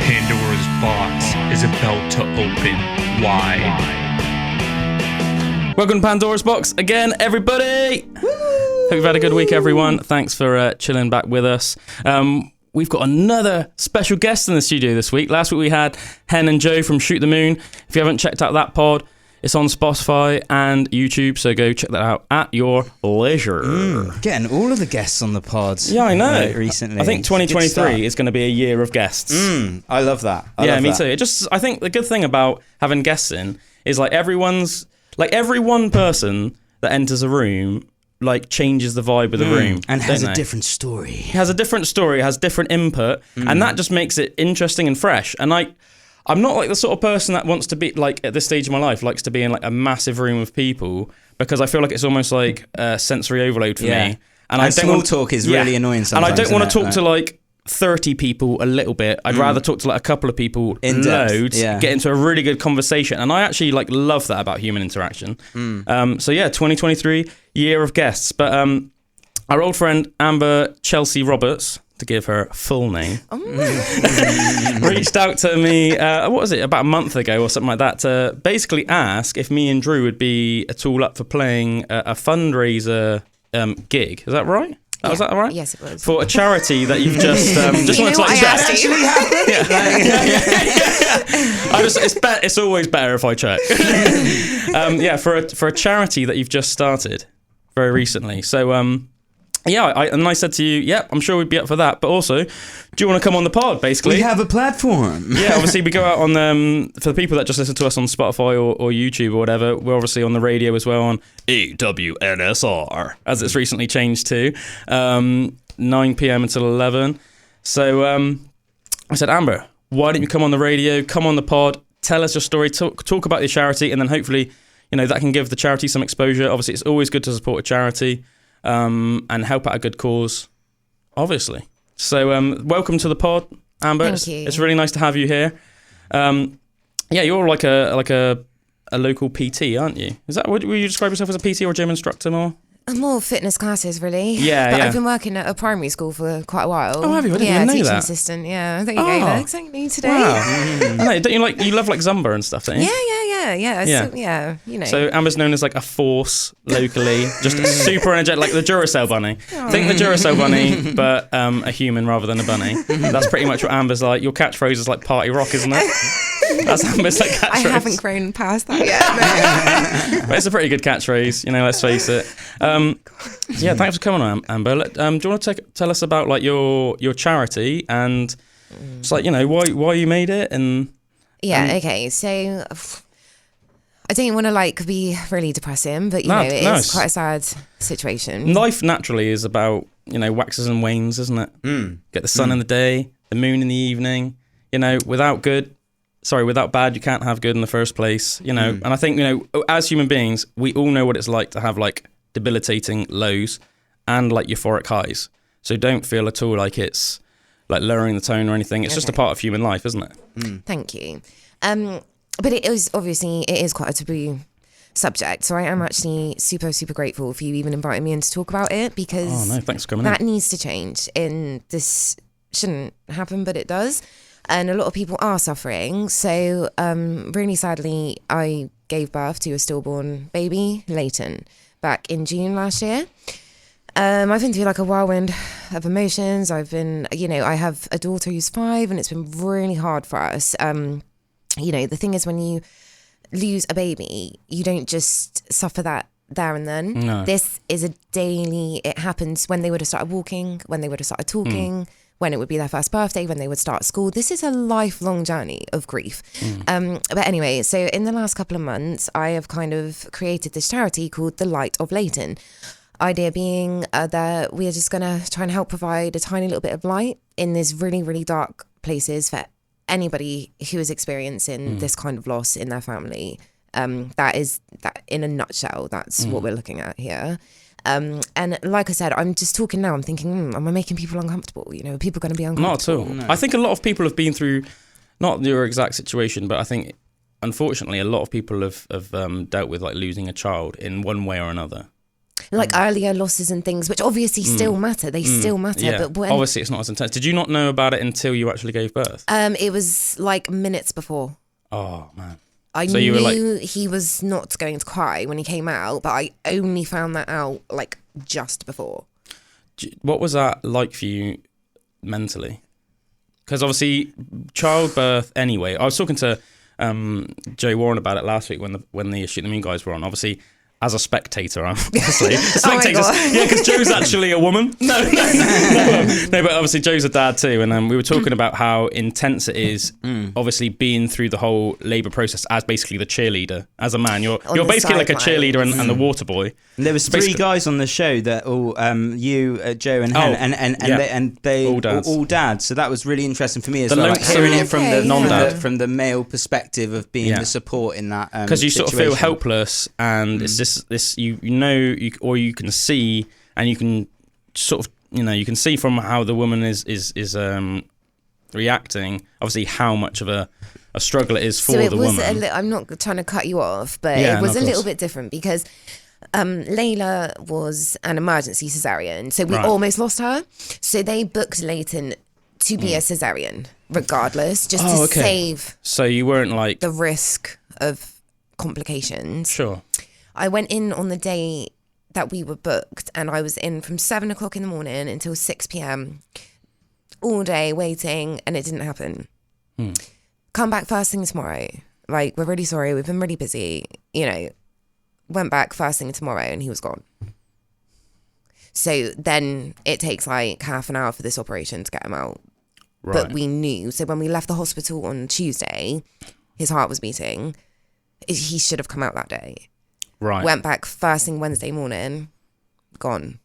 Pandora's box is about to open wide. Welcome to Pandora's box again, everybody. Woo! Hope you've had a good week, everyone. Thanks for chilling back with us. We've got another special guest in the studio this week. Last week we had Hen and Joe from Shoot the Moon. If you haven't checked out that pod, it's on Spotify and YouTube, so go check that out at your leisure. Getting all of the guests on the pod. Yeah, I know. Recently, I think 2023 is going to be a year of guests. I love that. Yeah, me too. I think the good thing about having guests in is every one person that enters a room changes the vibe of the room and has a different story. Has a different story, has different input, and that just makes it interesting and fresh. And I'm not the sort of person that wants to be at this stage of my life likes to be in a massive room of people, because I feel like it's almost like sensory overload for me. And small talk is really annoying sometimes. And I don't want to talk to 30 people a little bit. I'd rather talk to a couple of people in loads, get into a really good conversation. And I actually love that about human interaction. So yeah, 2023 year of guests. But our old friend Amber Chealsea Roberts, to give her full name, reached out to me, what was it, about a month ago or something like that, to basically ask if me and Drew would be at all up for playing a fundraiser gig. Is that right? Yeah. Was that all right? Yes, it was. For a charity that you've just wanted to check. It's always better if I check. For a charity that you've just started very recently. So I said to you, yep, I'm sure we'd be up for that. But also, do you want to come on the pod, basically? We have a platform. Yeah, obviously we go out on, for the people that just listen to us on Spotify or YouTube or whatever, we're obviously on the radio as well on AWNSR, as it's recently changed to, 9 p.m. until 11. So I said, Amber, why don't you come on the radio, come on the pod, tell us your story, talk about your charity, and then hopefully, that can give the charity some exposure. Obviously, it's always good to support a charity. And help out a good cause, obviously. So welcome to the pod, Amber. Thank you. It's really nice to have you here. You're like a local PT, aren't you? Is that, would you describe yourself as a PT or a gym instructor more? More fitness classes, really. Yeah, but I've been working at a primary school for quite a while. Oh, have you? I didn't even know teaching that. Assistant. Yeah, there you go. That's exactly today. Wow. I know, don't you love Zumba and stuff, don't you? Yeah. So Amber's known as a force locally, just super energetic, like the Duracell bunny. Think the Duracell bunny, but a human rather than a bunny. That's pretty much what Amber's like. Your catchphrase is party rock, isn't it? That's Amber's catchphrase. I haven't grown past that yet. But it's a pretty good catchphrase, let's face it. Thanks for coming on, Amber. Do you want to tell us about your charity and it's why you made it and okay. So I don't want to be really depressing, but it is quite a sad situation. Life naturally is about waxes and wanes, isn't it? Get the sun in the day, the moon in the evening. Without bad, you can't have good in the first place. And I think as human beings, we all know what it's like to have debilitating lows and euphoric highs. So don't feel at all like it's lowering the tone or anything. It's just a part of human life, isn't it? Thank you. But it is quite a taboo subject. So I am actually super, super grateful for you even inviting me in to talk about it, because thanks for coming that needs to change. And this shouldn't happen, but it does. And a lot of people are suffering. So really sadly, I gave birth to a stillborn baby, Leighton, back in June last year. I've been through a whirlwind of emotions. I have a daughter who's 5, and it's been really hard for us. The thing is, when you lose a baby, you don't just suffer that there and then. No. This is it happens when they would have started walking, when they would have started talking, when it would be their first birthday, when they would start school. This is a lifelong journey of grief. But anyway, so in the last couple of months, I have kind of created this charity called the Light of Leighton. Idea being that we are just going to try and help provide a tiny little bit of light in these really, really dark places for anybody who is experiencing this kind of loss in their family. That in a nutshell, that's what we're looking at here. And like I said, I'm just talking now, I'm thinking, am I making people uncomfortable? Are people going to be uncomfortable? Not at all. No. I think a lot of people have been through, not your exact situation, but I think, unfortunately, a lot of people have dealt with losing a child in one way or another. like earlier losses and things, which obviously still matter. They still matter. Yeah. But when, obviously it's not as intense. Did you not know about it until you actually gave birth? it was like minutes before. Oh man. I So knew you were like, he was not going to cry when he came out, but I only found that out like just before. what was that like for you mentally? Because obviously childbirth anyway, I was talking to Joe Warren about it last week when the Shoot the Moon guys were on. Obviously, as a spectator, I'm obviously because Joe's actually a woman. No, but obviously Joe's a dad too, and we were talking about how intense it is. Obviously, being through the whole labour process as basically the cheerleader. As a man, you're basically like a cheerleader and the water boy. And there was three guys on the show that all you, Joe, and Hen, and they all dads. So that was really interesting for me as well. Like hearing it from the non-dad, from the male perspective of being the support in that because you situation. sort of feel helpless, and it's just this you can see, and you can sort of you can see from how the woman is reacting, obviously how much of a struggle it is for the woman. I'm not trying to cut you off, but it was a little bit different because Layla was an emergency cesarean, so we almost lost her. So they booked Leighton to be a cesarean regardless, just to save. So you weren't like the risk of complications. Sure. I went in on the day that we were booked, and I was in from 7 o'clock in the morning until 6 p.m. all day waiting, and it didn't happen. Come back first thing tomorrow. Like, we're really sorry. We've been really busy. Went back first thing tomorrow, and he was gone. So then it takes like half an hour for this operation to get him out. Right. But we knew. So when we left the hospital on Tuesday, his heart was beating. He should have come out that day. Right. Went back first thing Wednesday morning, gone.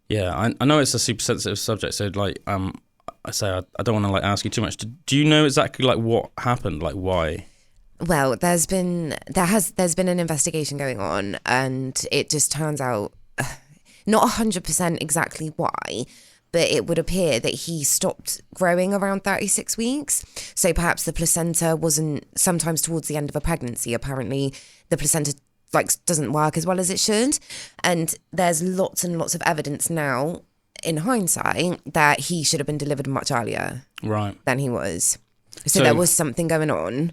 Yeah, I know it's a super sensitive subject, so like I don't want to like ask you too much. Do you know exactly like what happened, like why? Well, there's been an investigation going on, and it just turns out not 100% exactly why, but it would appear that he stopped growing around 36 weeks. So perhaps the placenta wasn't, sometimes towards the end of a pregnancy, apparently the placenta doesn't work as well as it should. And there's lots and lots of evidence now in hindsight that he should have been delivered much earlier than he was. So there was something going on.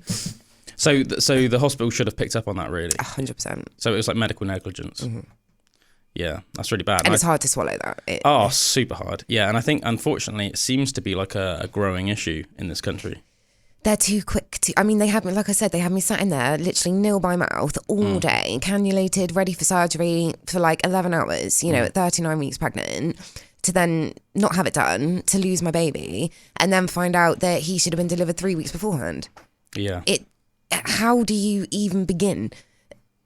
So the hospital should have picked up on that, really. 100%. So it was like medical negligence. Mm-hmm. Yeah, that's really bad. And it's hard to swallow that. Super hard. Yeah, and I think unfortunately it seems to be like a growing issue in this country. They're too quick to... I mean, they had me, like I said, they had me sat in there, literally nil by mouth all day, cannulated, ready for surgery for like 11 hours, at 39 weeks pregnant, to then not have it done, to lose my baby, and then find out that he should have been delivered 3 weeks beforehand. Yeah. How do you even begin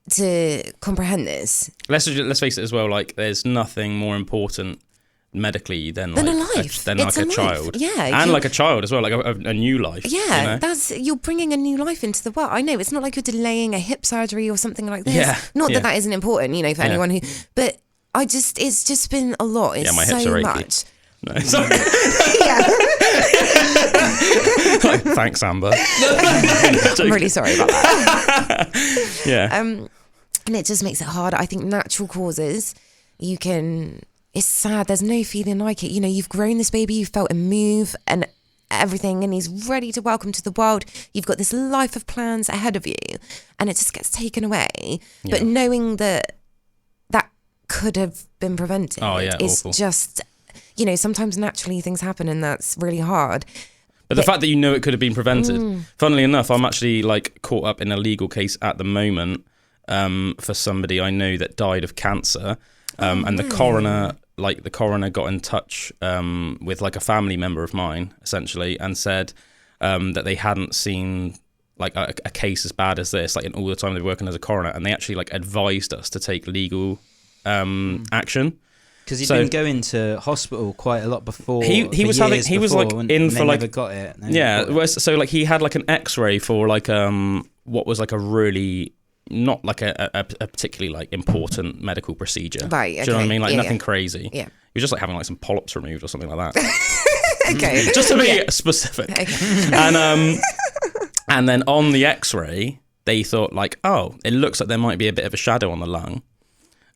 to comprehend this? Let's face it as well, like there's nothing more important medically than like a life. Than like a child. Yeah. And like a child as well, like a new life. Yeah, you're bringing a new life into the world. I know it's not like you're delaying a hip surgery or something like this. Yeah. Not that isn't important, for anyone who, but it's just been a lot. It's my hips so are achy. much. No, sorry. Thanks, Amber. I'm really sorry about that. Yeah. And it just makes it hard. I think natural causes, it's sad. There's no feeling like it. You've grown this baby, you've felt him move and everything, and he's ready to welcome to the world. You've got this life of plans ahead of you, and it just gets taken away. Yeah. But knowing that could have been prevented is awful. Just, sometimes naturally things happen, and that's really hard. But the fact that it could have been prevented, funnily enough, I'm actually like caught up in a legal case at the moment for somebody I know that died of cancer. And the coroner got in touch with like a family member of mine, essentially, and said that they hadn't seen like a case as bad as this, like in all the time they were working as a coroner, and they actually like advised us to take legal action. Because he'd been going to hospital quite a lot before. He was like in for like never got it. So like he had like an X-ray for like what was like a really not like a particularly like important medical procedure. Right. Okay. Do you know what I mean? Like nothing crazy. Yeah. He was just like having like some polyps removed or something like that. Okay. Just to be specific. Okay. And then on the X-ray, they thought like, oh, it looks like there might be a bit of a shadow on the lung.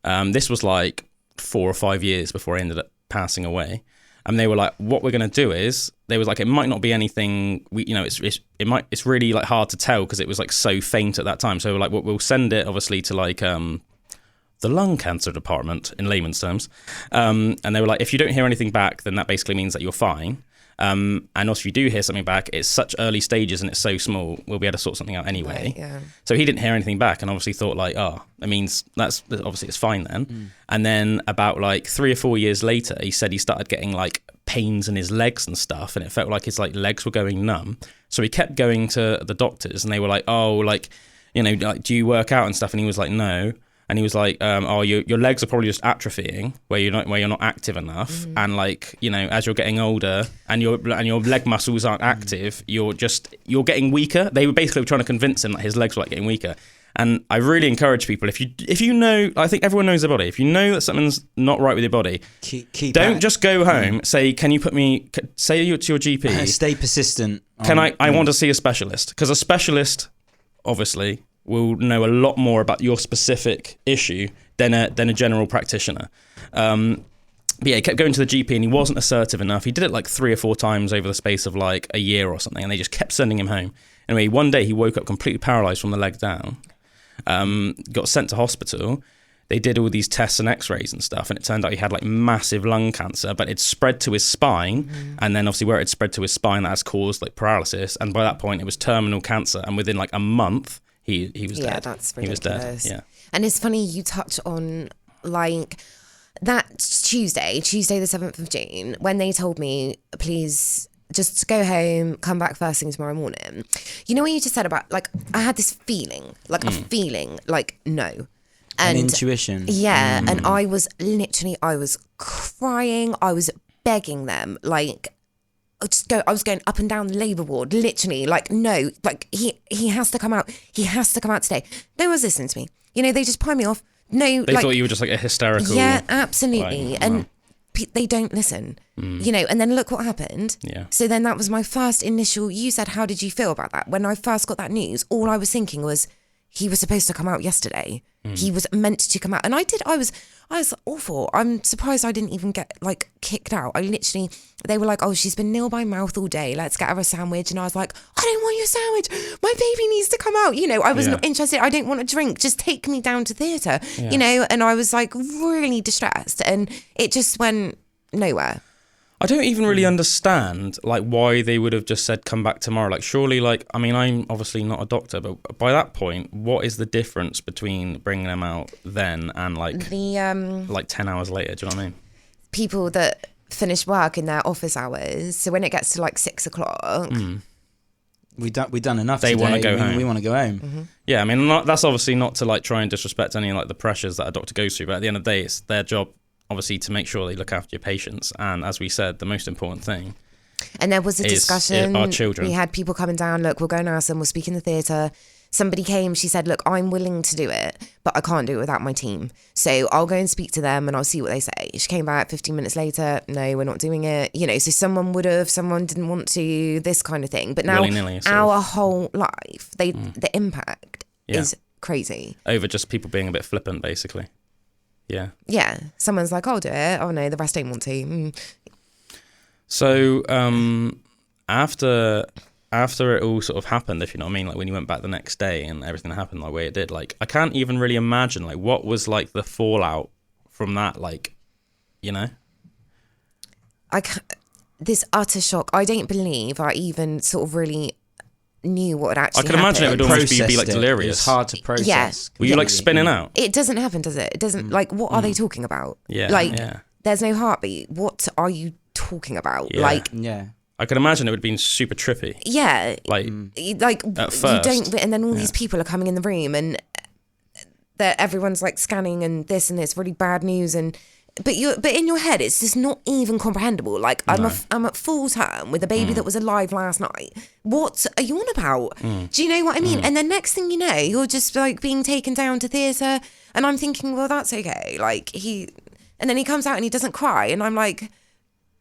This was like 4 or 5 years before he ended up passing away. And they were like, what we're going to do is, they was like, it might not be anything, it's really like hard to tell because it was like so faint at that time. So we're like, we'll send it obviously to like the lung cancer department in layman's terms. And they were like, if you don't hear anything back, then that basically means that you're fine. And also if you do hear something back, it's such early stages and it's so small, we'll be able to sort something out anyway. Right, yeah. So he didn't hear anything back and obviously thought like, that means that's obviously it's fine then. And then about like 3 or 4 years later, he said he started getting like pains in his legs and stuff, and it felt like his like legs were going numb. So he kept going to the doctors and they were like, oh, like, you know, like, do you work out and stuff? And he was like, no. And he was like, your legs are probably just atrophying where you're not active enough. And like, you know, as you're getting older and your leg muscles aren't active, you're getting weaker. They were basically trying to convince him that his legs were like getting weaker. And I really encourage people, if you know, I think everyone knows their body. If you know that something's not right with your body, don't just go home, say, can you put me, say to your GP. Stay persistent. I want to see a specialist? Because a specialist, obviously, will know a lot more about your specific issue than a general practitioner. But yeah, he kept going to the GP and he wasn't assertive enough. He did it like 3 or 4 times over the space of like a year or something, and they just kept sending him home. Anyway, one day he woke up completely paralysed from the leg down, got sent to hospital. They did all these tests and x-rays and stuff, and it turned out he had like massive lung cancer, but it spread to his spine, and then obviously where it spread to his spine, that has caused like paralysis, and by that point it was terminal cancer, and within like a month, he was dead. Yeah, that's ridiculous. He was dead, yeah. And it's funny you touch on, like, that Tuesday the 7th of June, when they told me, please just go home, come back first thing tomorrow morning. You know what you just said about, like, I had this feeling, like a feeling, like, no. And an intuition. Yeah, and I was crying, I was begging them, like, I was going up and down the labour ward, literally, like, no, like, he has to come out. He has to come out today. No one's listening to me. You know, they just pie me off. No, they thought you were just like a hysterical. Yeah, absolutely. Like, and they don't listen, you know, and then look what happened. Yeah. So then that was my first initial, you said, how did you feel about that? When I first got that news, all I was thinking was, he was supposed to come out yesterday. He was meant to come out. And I was awful. I'm surprised I didn't even get like kicked out. They were like, oh, she's been nil by mouth all day. Let's get her a sandwich. And I was like, I don't want your sandwich. My baby needs to come out. You know, I was not interested. I don't want a drink. Just take me down to theatre, you know? And I was like really distressed, and it just went nowhere. I don't even really understand like why they would have just said come back tomorrow. Like surely, like, I mean, I'm obviously not a doctor, but by that point, what is the difference between bringing them out then and like like 10 hours later? Do you know what I mean? People that finish work in their office hours, so when it gets to like 6 o'clock, we've done enough. They want to go home. We want to go home. Yeah, I mean, that's obviously not to like try and disrespect any like the pressures that a doctor goes through, but at the end of the day, it's their job, obviously, to make sure they look after your patients. And as we said, the most important thing. And there was a discussion. Our children. We had people coming down. Look, we'll go now. And we'll speak in the theatre. Somebody came. She said, "Look, I'm willing to do it, but I can't do it without my team. So I'll go and speak to them, and I'll see what they say." She came back 15 minutes later. No, we're not doing it. You know, so someone would have, someone didn't want to. This kind of thing. But now, our whole life, the impact is crazy. Over just people being a bit flippant, basically. Yeah. Yeah. Someone's like, I'll do it. Oh no, the rest don't want to. So after it all sort of happened, if you know what I mean, like when you went back the next day and everything happened the way it did, like I can't even really imagine like what was like the fallout from that, like, you know? This utter shock. I don't believe I even sort of really knew what had actually happened. I can imagine it would almost be like delirious. It's hard to process. Yeah. Were you like spinning out? It doesn't happen, does it? It doesn't, like, what are they talking about? Yeah. Like, there's no heartbeat. What are you talking about? Yeah. Like, yeah. I can imagine it would have been super trippy. Yeah. Like at first. You don't, and then all these people are coming in the room and everyone's like scanning and this, really bad news, and but in your head it's just not even comprehensible. Like I'm at full term with a baby that was alive last night. What are you on about? Do you know what I mean? And then next thing you know, you're just like being taken down to theatre, and I'm thinking, well, that's okay. Like and then he comes out and he doesn't cry, and I'm like,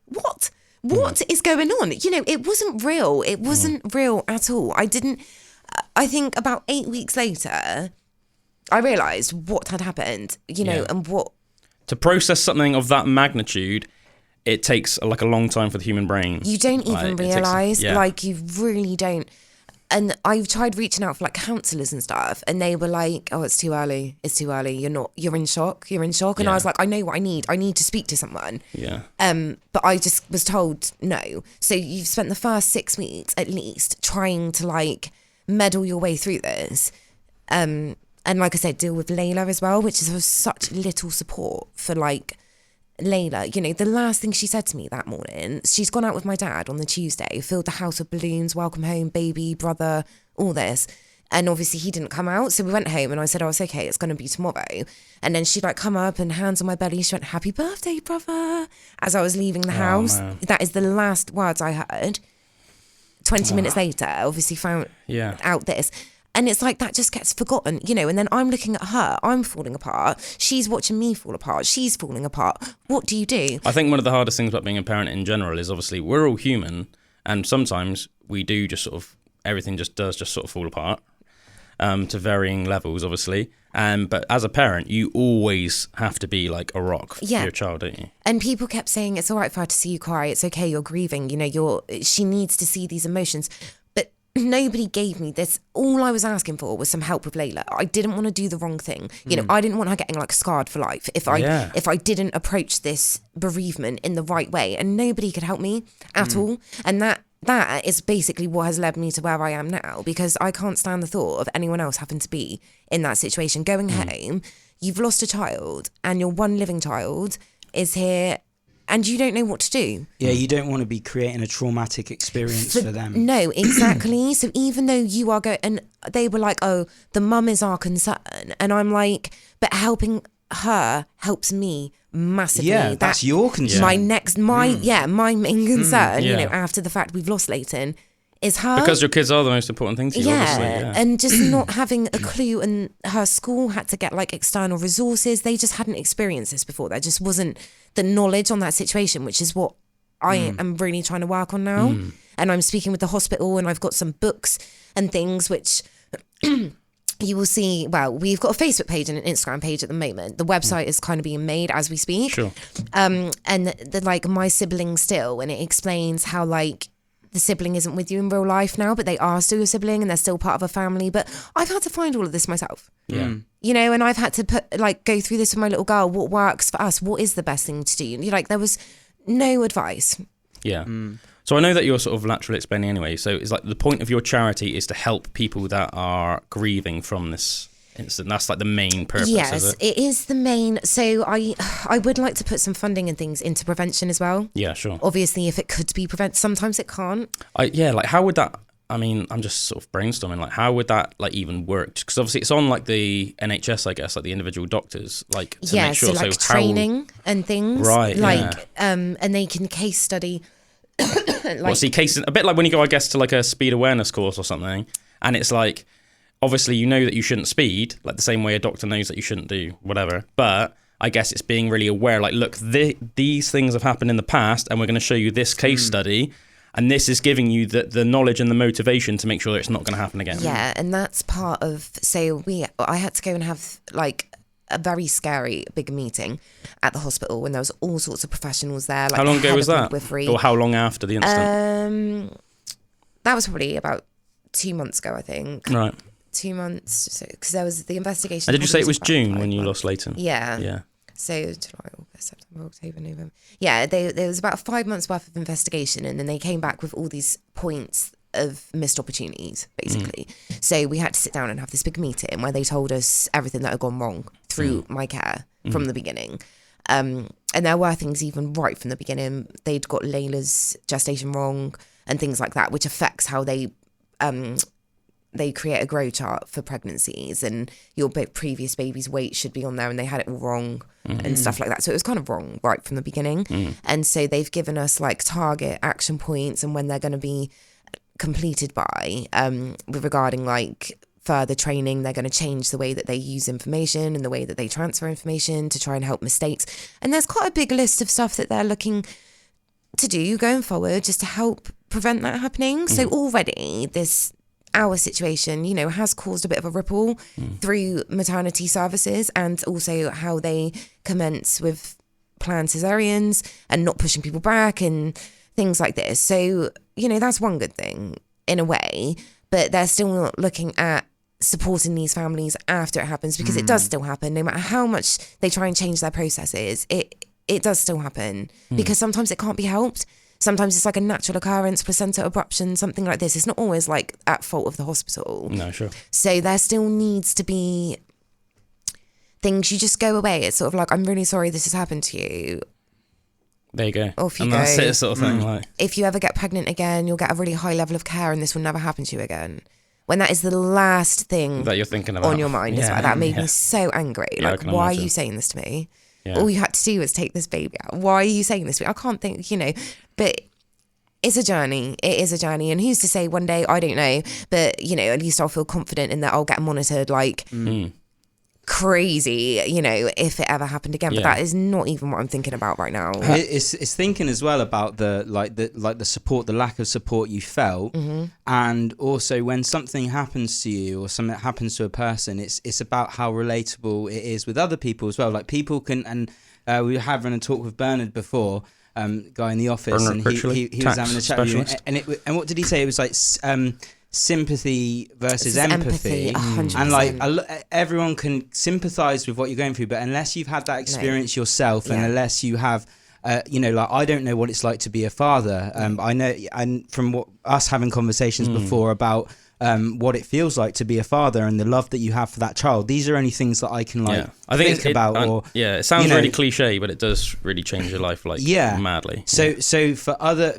what is going on? You know, it wasn't real. It wasn't real at all. I think about 8 weeks later, I realised what had happened, you know, and what... To process something of that magnitude, it takes like a long time for the human brain. You don't even realise, like you really don't. And I've tried reaching out for like counsellors and stuff, and they were like, "Oh, it's too early. It's too early. You're in shock. You're in shock." And I was like, "I know what I need. I need to speak to someone." Yeah. But I just was told no. So you've spent the first 6 weeks at least trying to like meddle your way through this, and like I said, deal with Layla as well, which is of such little support for like Layla. You know, the last thing she said to me that morning, she's gone out with my dad on the Tuesday, filled the house with balloons, welcome home, baby, brother, all this. And obviously he didn't come out. So we went home and I said, "Oh, it's okay, it's going to be tomorrow." And then she'd like come up and hands on my belly. She went, "Happy birthday, brother," as I was leaving the house. Man. That is the last words I heard. 20 minutes later, obviously found out this. And it's like that just gets forgotten, you know, and then I'm looking at her, I'm falling apart. She's watching me fall apart. She's falling apart. What do you do? I think one of the hardest things about being a parent in general is obviously we're all human, and sometimes we do just sort of, everything just does just sort of fall apart to varying levels, obviously. But as a parent, you always have to be like a rock for your child, don't you? And people kept saying, "It's all right for her to see you cry. It's okay, you're grieving. You know, she needs to see these emotions." Nobody gave me this. All I was asking for was some help with Layla. I didn't want to do the wrong thing. You know, I didn't want her getting like scarred for life if I didn't approach this bereavement in the right way. And nobody could help me at all. And that is basically what has led me to where I am now, because I can't stand the thought of anyone else having to be in that situation. Going home, you've lost a child and your one living child is here and you don't know what to do. Yeah, you don't want to be creating a traumatic experience for them. No, exactly. So even though you are going, and they were like, "Oh, the mum is our concern," and I'm like, but helping her helps me massively. Yeah, that's your concern. My main concern, you know, after the fact we've lost Leighton, is her. Because your kids are the most important thing to you, obviously. Yeah, and just not having a clue, and her school had to get like external resources. They just hadn't experienced this before. There just wasn't the knowledge on that situation, which is what I am really trying to work on now. And I'm speaking with the hospital, and I've got some books and things which you will see. Well, we've got a Facebook page and an Instagram page at the moment. The website is kind of being made as we speak. Sure. And the like my sibling still, and it explains how like the sibling isn't with you in real life now, but they are still your sibling and they're still part of a family. But I've had to find all of this myself. Yeah. You know, and I've had to go through this with my little girl. What works for us? What is the best thing to do? You know, like there was no advice. Yeah. So I know that you're sort of laterally explaining anyway. So it's like the point of your charity is to help people that are grieving from this incident. That's like the main purpose. Yes, it is the main. So I would like to put some funding and things into prevention as well. Yeah, sure. Obviously, if it could be prevented, sometimes it can't. Like how would that? I mean, I'm just sort of brainstorming. Like, how would that like even work? Because obviously, it's on like the NHS, I guess, like the individual doctors, like to make sure. So like training and things, right? Like, and they can case study. Cases a bit like when you go, I guess, to like a speed awareness course or something, and it's like, obviously, you know that you shouldn't speed, like the same way a doctor knows that you shouldn't do whatever. But I guess it's being really aware, like, look, these things have happened in the past, and we're going to show you this case study. And this is giving you the knowledge and the motivation to make sure that it's not going to happen again. Yeah, and that's part of, so I had to go and have like a very scary big meeting at the hospital when there was all sorts of professionals there. Like, how long ago was that? Or how long after the incident? That was probably about 2 months ago, I think. Right. 2 months, because there was the investigation. And did you say it was June when you lost Leighton? Yeah. Yeah. So July, August, September, October, November. Yeah, there was about 5 months worth of investigation, and then they came back with all these points of missed opportunities, basically. So we had to sit down and have this big meeting where they told us everything that had gone wrong through my care from the beginning. And there were things even right from the beginning. They'd got Layla's gestation wrong and things like that, which affects how they create a grow chart for pregnancies, and your previous baby's weight should be on there, and they had it all wrong and stuff like that. So it was kind of wrong right from the beginning. And so they've given us like target action points and when they're going to be completed by, regarding like further training. They're going to change the way that they use information and the way that they transfer information to try and help mistakes. And there's quite a big list of stuff that they're looking to do going forward just to help prevent that happening. So already this our situation, you know, has caused a bit of a ripple through maternity services, and also how they commence with planned cesareans and not pushing people back and things like this. So, you know, that's one good thing in a way, but they're still not looking at supporting these families after it happens, because it does still happen. No matter how much they try and change their processes, it does still happen, because sometimes it can't be helped. Sometimes it's like a natural occurrence, placenta abruption, something like this. It's not always like at fault of the hospital. No, sure. So there still needs to be things, you just go away. It's sort of like, I'm really sorry this has happened to you. There you go. Off you and go. That's it, sort of thing. Like, if you ever get pregnant again, you'll get a really high level of care and this will never happen to you again. When that is the last thing that you're thinking about on your mind. That made me so angry. Like, why are you saying this to me? Yeah. All you had to do was take this baby out. Why are you saying this to me? I can't think, you know, but it's a journey. It is a journey. And who's to say one day, I don't know, but, you know, at least I'll feel confident in that I'll get monitored like crazy, you know, if it ever happened again. But that is not even what I'm thinking about right now. It's thinking as well about the support, the lack of support you felt, and also when something happens to you or something happens to a person, it's about how relatable it is with other people as well. Like people can, and we were having a talk with Bernard before, guy in the office, Bernard and he was having a chat with you, and what did he say? It was like sympathy versus empathy. 100%. And like everyone can sympathize with what you're going through, but unless you've had that experience yourself, and unless you have you know, like I don't know what it's like to be a father. I know, and from what us having conversations before about what it feels like to be a father and the love that you have for that child, these are only things that I can I think think about. Or it sounds really cliche, but it does really change your life like madly. So for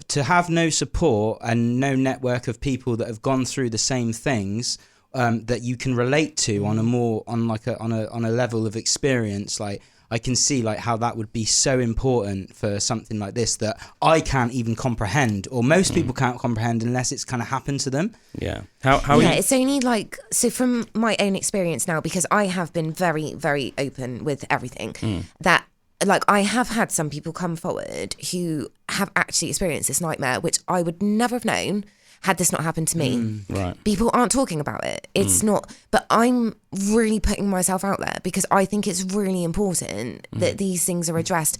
to have no support and no network of people that have gone through the same things that you can relate to on a level of experience, like I can see like how that would be so important for something like this that I can't even comprehend, or most people can't comprehend unless it's kind of happened to them. Yeah. How it's only like, so from my own experience now, because I have been very, very open with everything, that like I have had some people come forward who have actually experienced this nightmare, which I would never have known had this not happened to me. Right. People aren't talking about it. It's not, but I'm really putting myself out there because I think it's really important that these things are addressed.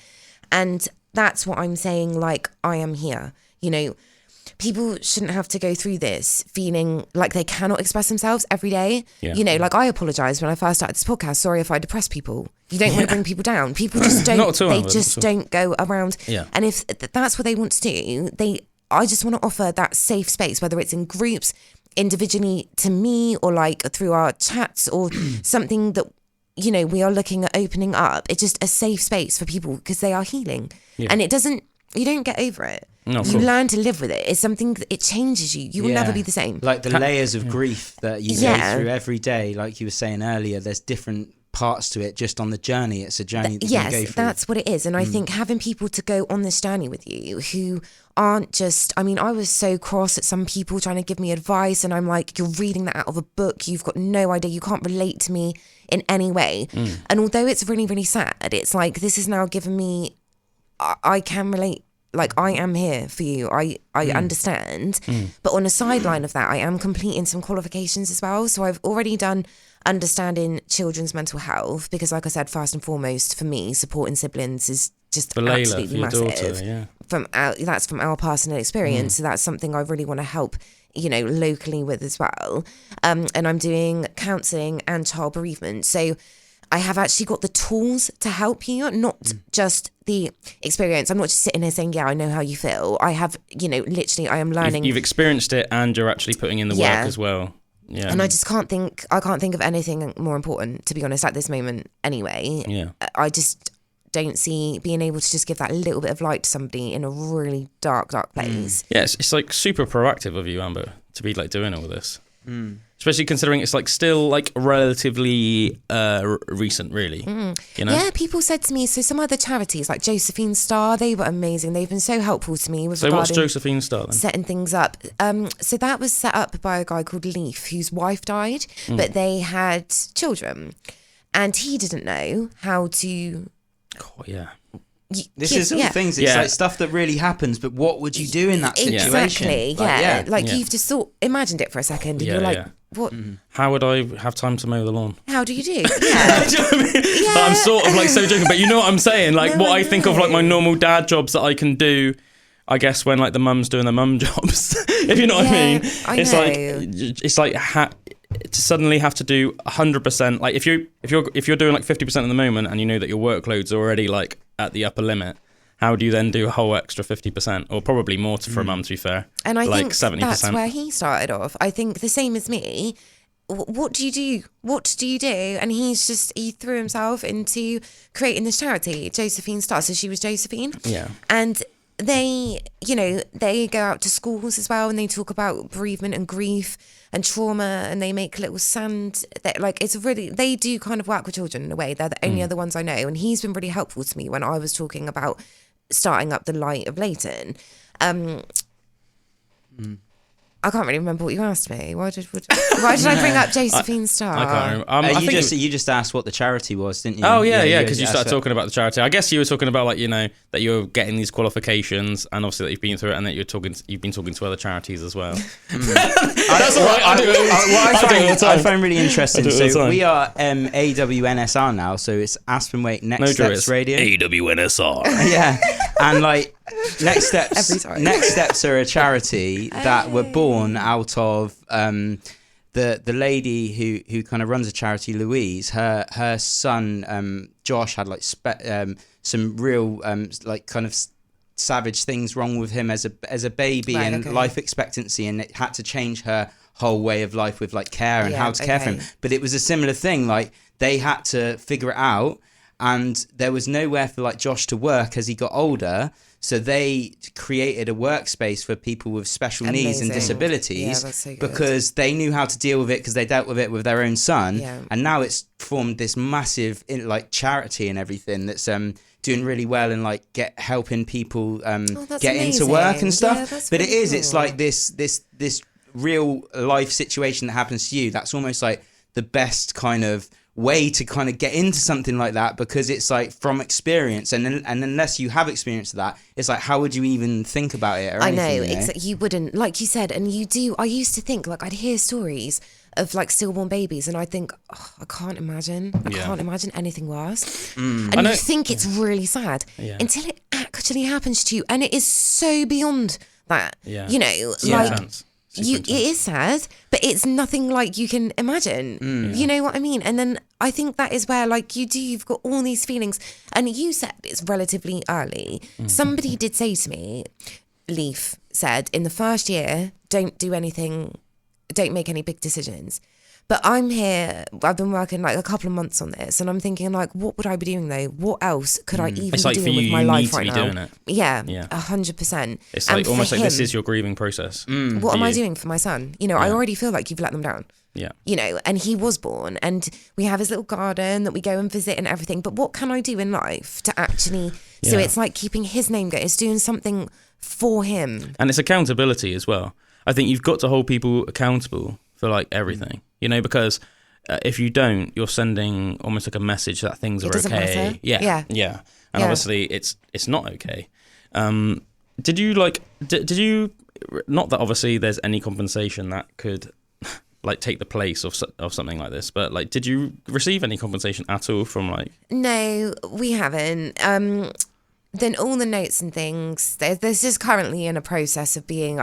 And that's what I'm saying, like, I am here. You know, people shouldn't have to go through this feeling like they cannot express themselves every day. Yeah. You know, like I apologise when I first started this podcast. Sorry if I depress people. You don't want to bring people down. People just don't, they just don't go around. Yeah. And if that's what they want to do, I just want to offer that safe space, whether it's in groups, individually to me, or like through our chats, or something that, you know, we are looking at opening up. It's just a safe space for people because they are healing. Yeah. And you don't get over it. No, you learn to live with it. It's something that it changes you. You will never be the same. Like the layers of grief that you go through every day, like you were saying earlier, there's different parts to it just on the journey. It's a journey that you go through. That's what it is. And I think having people to go on this journey with you who aren't just, I mean, I was so cross at some people trying to give me advice, and I'm like, you're reading that out of a book, you've got no idea, you can't relate to me in any way. And although it's really, really sad, it's like this has now given me, I can relate. Like, I am here for you. I understand. But on a sideline of that, I am completing some qualifications as well. So I've already done understanding children's mental health, because like I said, first and foremost for me, supporting siblings is just absolutely massive. Daughter, that's from our personal experience. So that's something I really want to help, you know, locally with as well. And I'm doing counselling and child bereavement. So I have actually got the tools to help you, not just the experience. I'm not just sitting here saying, yeah, I know how you feel. I have, you know, literally I am learning. You've experienced it and you're actually putting in the work as well. Yeah. And I just can't think of anything more important, to be honest, at this moment anyway. Yeah. I just don't see being able to just give that little bit of light to somebody in a really dark place. Yeah, it's like super proactive of you, Amber, to be like doing all this. Especially considering it's like still like relatively recent, really. You know? Yeah, people said to me, so some other charities like Josephine Star, they were amazing. They've been so helpful to me. So what's Josephine Star then? Setting things up. So that was set up by a guy called Leaf, whose wife died, but they had children. And he didn't know how to This is all things. It's like stuff that really happens, but what would you do in that situation? Exactly. You've just imagined it for a second, and you're like, what? How would I have time to mow the lawn? How do you do? Do you know what I mean? I'm sort of like so joking, but you know what I'm saying? Like what I think of like my normal dad jobs that I can do, I guess when like the mum's doing their mum jobs, if you know what I mean. It's like to suddenly have to do 100%. Like if you're doing like 50% at the moment, and you know that your workload's already like at the upper limit, how do you then do a whole extra 50%, or probably more for a mum, to be fair? And I like think 70%. That's where he started off. I think the same as me. What do you do? What do you do? And he threw himself into creating this charity, Josephine Star. So she was Josephine. Yeah. And they go out to schools as well, and they talk about bereavement and grief and trauma, and they make little sand. They do kind of work with children in a way. They're the only other ones I know, and he's been really helpful to me when I was talking about starting up the Light of Leighton. I can't really remember what you asked me. Why did I bring up Josephine Star? I can't remember. You just asked what the charity was, didn't you? Oh yeah, because you started talking about the charity. I guess you were talking about that you're getting these qualifications, and obviously that you've been through it, and that you've been talking to other charities as well. That's all right. I find really interesting. So we are AWNSR now, so it's Aspen Waite Next Steps Radio. AWNSR. Yeah, and like Next Steps are a charity that were born out of the lady who kind of runs a charity, Louise. Her son Josh had like some real like kind of savage things wrong with him as a baby, life expectancy, and it had to change her whole way of life with like care and how to care for him. But it was a similar thing, like they had to figure it out, and there was nowhere for like Josh to work as he got older. So they created a workspace for people with special needs and disabilities because they knew how to deal with it because they dealt with it with their own son. Yeah. And now it's formed this massive like charity and everything that's doing really well and like helping people get into work and stuff. But really it's like this real life situation that happens to you. That's almost like the best kind of way to kind of get into something like that, because it's like from experience, and unless you have experienced that, it's like how would you even think about it or anything, you wouldn't, like you said. And you do, I used to think, like, I'd hear stories of like stillborn babies, and I think, I can't imagine anything worse. And you think it's really sad until it actually happens to you, and it is so beyond that. It is sad, but it's nothing like you can imagine. You know what I mean? And then I think that is where like you've got all these feelings, and you said it's relatively early. Somebody did say to me, Leaf said, in the first year, don't do anything, don't make any big decisions. But I'm here, I've been working like a couple of months on this, and I'm thinking like, what would I be doing though? What else could I even be doing with my life right now? Doing it. Yeah, 100%. It's like almost like this is your grieving process. What am I doing for my son? I already feel like you've let them down. Yeah. And he was born, and we have his little garden that we go and visit and everything. But what can I do in life to actually, so it's like keeping his name going, it's doing something for him. And it's accountability as well. I think you've got to hold people accountable for like everything. Because if you don't, you're sending almost like a message that things are okay. Matter. Yeah. And obviously it's not okay. Did you not that obviously there's any compensation that could like take the place of something like this, but like did you receive any compensation at all from like? No, we haven't. Then all the notes and things, there's just currently in a process of being,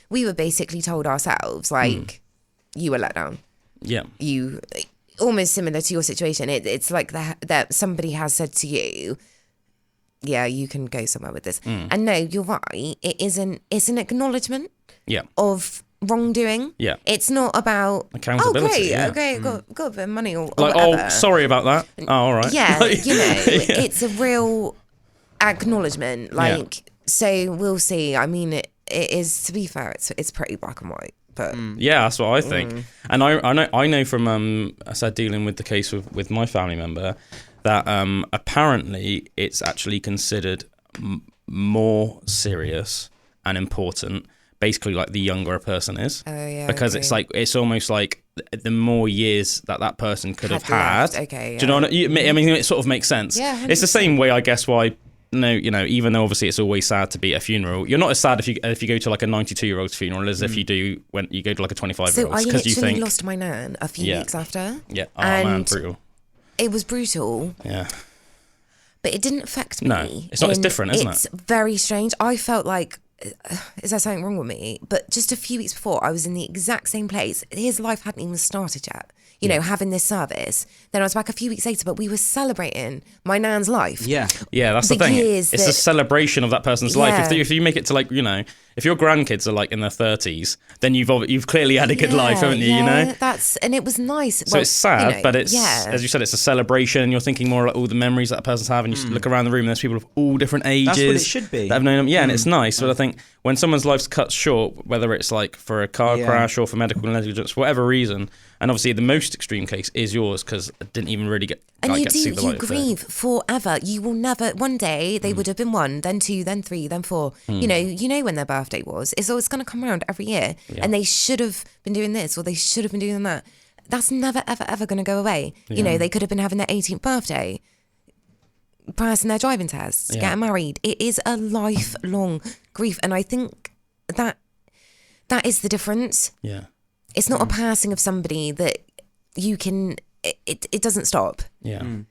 we were basically told ourselves like you were let down. Yeah, you almost similar to your situation. It's like that somebody has said to you, "Yeah, you can go somewhere with this." And no, you're right. It's an acknowledgement. Yeah. Of wrongdoing. Yeah. It's not about accountability. Okay, got a bit of money or like whatever. Sorry about that. Oh, all right. Yeah, it's a real acknowledgement. So we'll see. It is, to be fair, it's pretty black and white. But yeah, that's what I think. And I know from I said dealing with the case with my family member that apparently it's actually considered more serious and important basically like the younger a person is. Oh yeah. Because it's like it's almost like the more years that person could have had. Okay. Yeah. Do you know what I mean? It sort of makes sense. Yeah. 100%. It's the same way I guess why no, even though obviously it's always sad to be at a funeral, you're not as sad if you go to like a 92-year-old's funeral as if you do when you go to like a 25-year-old's. So I literally lost my nan a few weeks after. Yeah. Oh man, brutal. It was brutal. Yeah. But it didn't affect me. No, it's not. It's different, isn't it? It's very strange. I felt like, is there something wrong with me? But just a few weeks before, I was in the exact same place. His life hadn't even started yet. Having this service. Then I was back a few weeks later, but we were celebrating my nan's life. Yeah, that's the thing. It's a celebration of that person's life. If you make it to like, if your grandkids are like in their 30s, then you've clearly had a good life, haven't you? Yeah, and it was nice. So it's sad, but it's as you said, it's a celebration, and you're thinking more like all the memories that a person's have, and you look around the room, and there's people of all different ages. That's what it should be. That have known them. Yeah, and it's nice. But I think when someone's life's cut short, whether it's like for a car crash or for medical negligence, for whatever reason. And obviously, the most extreme case is yours because I didn't even really get. And you grieve forever. You will never. One day they would have been 1, then 2, then 3, then 4. You know when their birthday was. It's always going to come around every year, and they should have been doing this or they should have been doing that. That's never, ever, ever going to go away. Yeah. They could have been having their 18th birthday, passing their driving tests, getting married. It is a lifelong grief, and I think that is the difference. Yeah. It's not a passing of somebody that you can. It doesn't stop. Yeah, and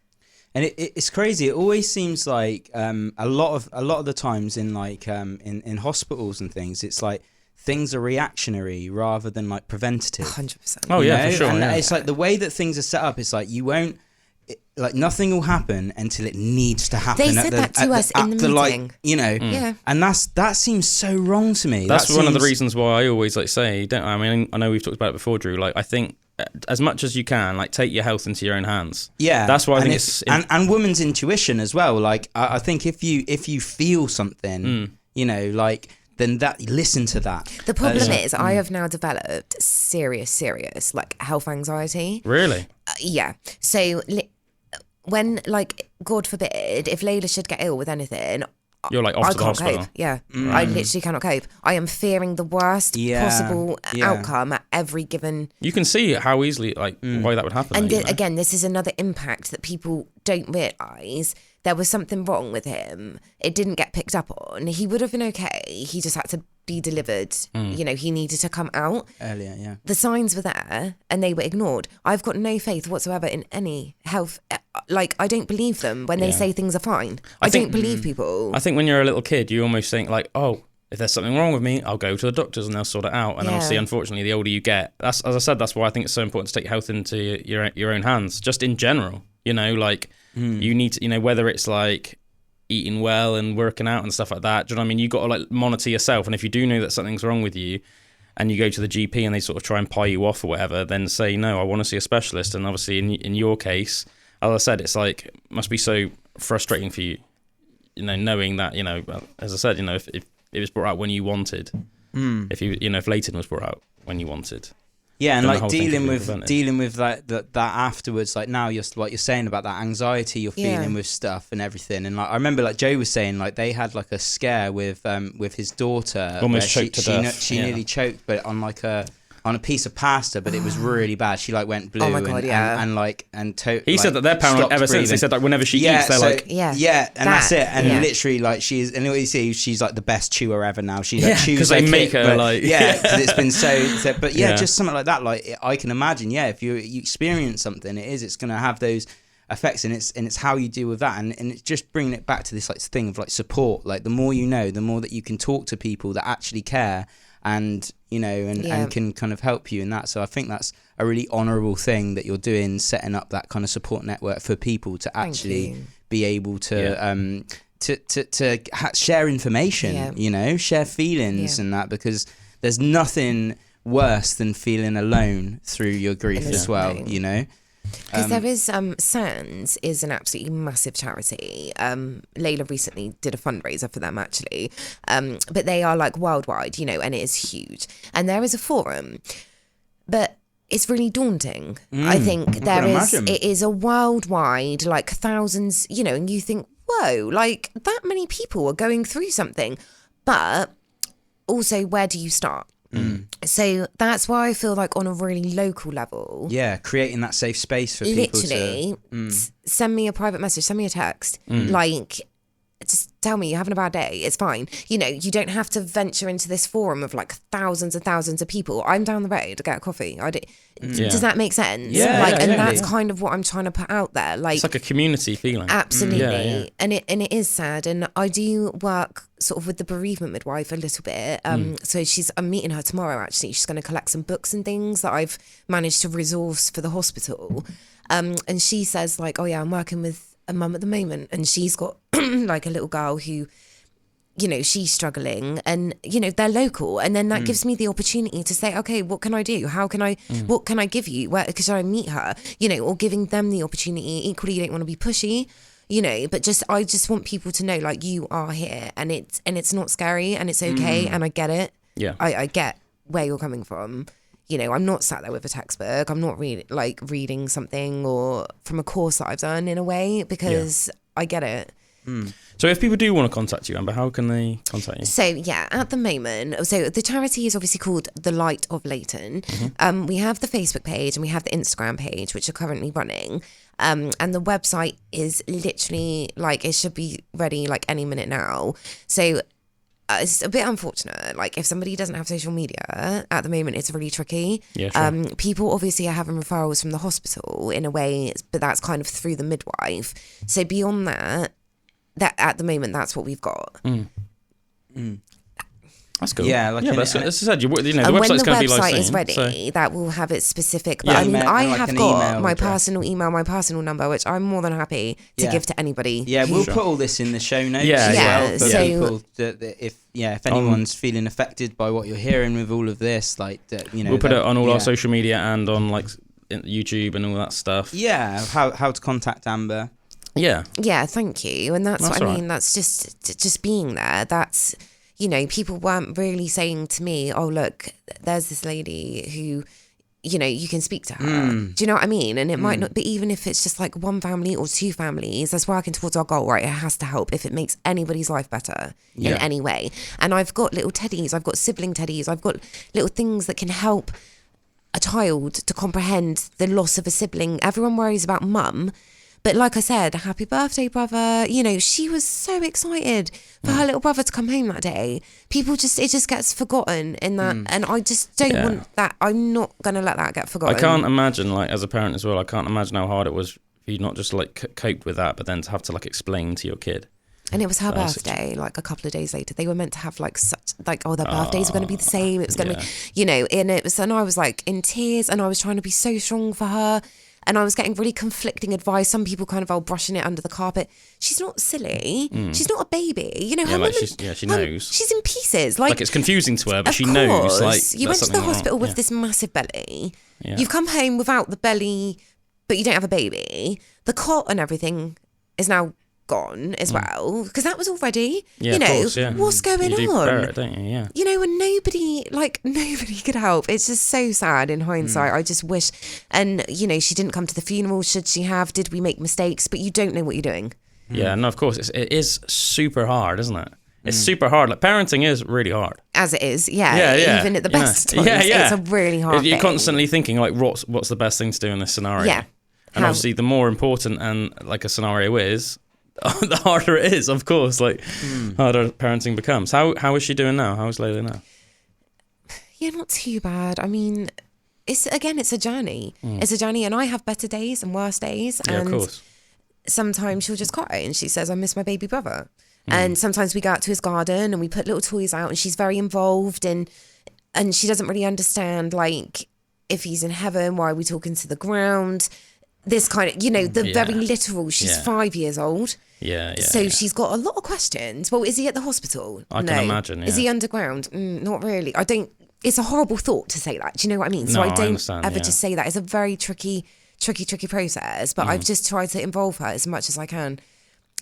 it's crazy. It always seems like a lot of the times in like in hospitals and things, it's like things are reactionary rather than like preventative. 100%. Oh yeah, for sure. And it's like the way that things are set up. It's like you won't. Nothing will happen until it needs to happen. They said that to us in the meeting. And that seems so wrong to me. That's one of the reasons why I always say, I know we've talked about it before, Drew. Like, I think as much as you can, like, take your health into your own hands. Yeah, that's why I think it's and women's intuition as well. Like, I think if you feel something, then listen to that. The problem is, I have now developed serious like health anxiety. Really? Yeah. So. When, like, God forbid, if Layla should get ill with anything, you're like off to the hospital. Cope. Yeah, I literally cannot cope. I am fearing the worst possible outcome at every given. You can see how easily, why that would happen. And again, this is another impact that people don't realise. There was something wrong with him. It didn't get picked up on. He would have been okay. He just had to be delivered. He needed to come out earlier. Yeah, the signs were there and they were ignored. I've got no faith whatsoever in any health. Like, I don't believe them when they say things are fine. I don't believe people. I think when you're a little kid, you almost think like, oh, if there's something wrong with me, I'll go to the doctors and they'll sort it out. And obviously, unfortunately, the older you get, that's, as I said, that's why I think it's so important to take health into your own hands, just in general. You need to, whether it's like eating well and working out and stuff like that. Do you know what I mean? You got to like monitor yourself. And if you do know that something's wrong with you and you go to the GP and they sort of try and pie you off or whatever, then say, no, I want to see a specialist. And obviously in your case, as I said, it's like, must be so frustrating for you, knowing that, as I said, if it was brought out when you wanted, if Leighton was brought out when you wanted. Yeah, and like dealing with like that afterwards, like now what you're saying about that anxiety you're feeling with stuff and everything, and like I remember like Joe was saying like they had like a scare with his daughter, almost choked to death. She nearly choked, but on like on a piece of pasta, but it was really bad. She like went blue. Oh my God, he said that they're paranoid ever since. They said like whenever she eats, they're like that's it. And literally like and what you see, she's like the best chewer ever now. She's like chews because they make her because it's been so. But just something like that. Like I can imagine, if you experience something, it's going to have those effects, and it's how you deal with that, and it's just bringing it back to this like thing of like support. Like the more you know, the more that you can talk to people that actually care. And and can kind of help you in that. So I think that's a really honourable thing that you're doing, setting up that kind of support network for people to actually be able to share information, share feelings and that, because there's nothing worse than feeling alone through your grief as well, Because there is Sands is an absolutely massive charity. Layla recently did a fundraiser for them actually, but they are like worldwide, and it is huge. And there is a forum, but it's really daunting. I think it is a worldwide, like thousands, and you think, whoa, like that many people are going through something, but also where do you start? So that's why I feel like on a really local level, creating that safe space for people to send me a private message, send me a text, like just tell me you're having a bad day. It's fine. You know, you don't have to venture into this forum of like thousands and thousands of people. I'm down the road to get a coffee. Does that make sense? Yeah, and that's kind of what I'm trying to put out there. Like, it's like a community feeling. Absolutely. And it is sad. And I do work sort of with the bereavement midwife a little bit. So I'm meeting her tomorrow, actually. She's going to collect some books and things that I've managed to resource for the hospital. And she says like, oh yeah, I'm working with a mum at the moment, and she's got like a little girl who, you know, she's struggling, and you know, they're local, and then that gives me the opportunity to say, okay, what can I do? How can I what can I give you? Where could I meet her? You know, or giving them the opportunity. Equally, you don't want to be pushy, you know, but I just want people to know, like, you are here, and it's not scary, and it's okay, and I get it. Yeah, I get where you're coming from. You know, I'm not sat there with a textbook. I'm not reading something or from a course that I've done in a way, because I get it. So if people do want to contact you, Amber, how can they contact you? So yeah, at the moment, so the charity is obviously called the Light of Leighton. We have the Facebook page and we have the Instagram page, which are currently running. And the website is literally like, it should be ready like any minute now. So it's a bit unfortunate. Like, if somebody doesn't have social media at the moment, it's really tricky. Yeah, sure. People obviously are having referrals from the hospital in a way, but that's kind of through the midwife. So beyond that at the moment, that's what we've got. That's cool. Yeah, like but as I said, you know, the and website's going to be live when the website is soon, ready, that will have its specific. But Yeah, I mean, I like have an got email my address. personal email, my personal number, which I'm more than happy to give to anybody. Yeah, we'll put all this in the show notes. Yeah, as yeah. well, for So- people if anyone's feeling affected by what you're hearing with all of this, like, you know, we'll put it on all our social media and on like YouTube and all that stuff. Yeah, how to contact Amber. Yeah. Yeah, thank you. And that's what I mean. That's just being there. That's, you know, people weren't really saying to me, oh, look, there's this lady who, you know, you can speak to her. Do you know what I mean? And it might not be, even if it's just like one family or two families that's working towards our goal, right? It has to help if it makes anybody's life better in any way. And I've got little teddies, I've got sibling teddies, I've got little things that can help a child to comprehend the loss of a sibling. Everyone worries about mum. But like I said, happy birthday, brother. You know, she was so excited for her little brother to come home that day. It just gets forgotten in that. And I just don't want that. I'm not going to let that get forgotten. I can't imagine, like, as a parent as well, I can't imagine how hard it was for you not just like coped with that, but then to have to like explain to your kid. And it was her birthday, like a couple of days later. They were meant to have like such, like, oh, their birthdays were going to be the same. It was going to be, you know, and I was like in tears, and I was trying to be so strong for her. And I was getting really conflicting advice. Some people kind of brushing it under the carpet. She's not silly. She's not a baby. You know, her she knows. She's in pieces. Like, it's confusing to her, but she knows. Like, you went to the hospital with this massive belly. Yeah. You've come home without the belly, but you don't have a baby. The cot and everything is now gone as well, because that was already, you know, what's going on? Bear it, don't you? Yeah. You know, and nobody could help. It's just so sad in hindsight. I just wish, and you know, she didn't come to the funeral. Should she have? Did we make mistakes? But you don't know what you're doing. Yeah, no, of course. It is super hard, isn't it? It's super hard. Like, parenting is really hard. As it is, yeah. Even at the best times, it's a really hard You're thing. constantly thinking, like, what's the best thing to do in this scenario? Yeah. And obviously, the more important and like a scenario is, the harder it is, of course. Like, harder parenting becomes. How is she doing now? How is Layla now? Yeah, not too bad. I mean, it's a journey. It's a journey, and I have better days and worse days. Yeah, and of course. Sometimes she'll just cry and she says, I miss my baby brother. And sometimes we go out to his garden and we put little toys out, and she's very involved, and she doesn't really understand, like, if he's in heaven, why are we talking to the ground? This kind of, you know, the very literal. She's 5 years old. So she's got a lot of questions. Well, is he at the hospital? I can imagine. Is he underground? Not really. I don't. It's a horrible thought to say that. Do you know what I mean? So I don't ever just say that. It's a very tricky process. But I've just tried to involve her as much as I can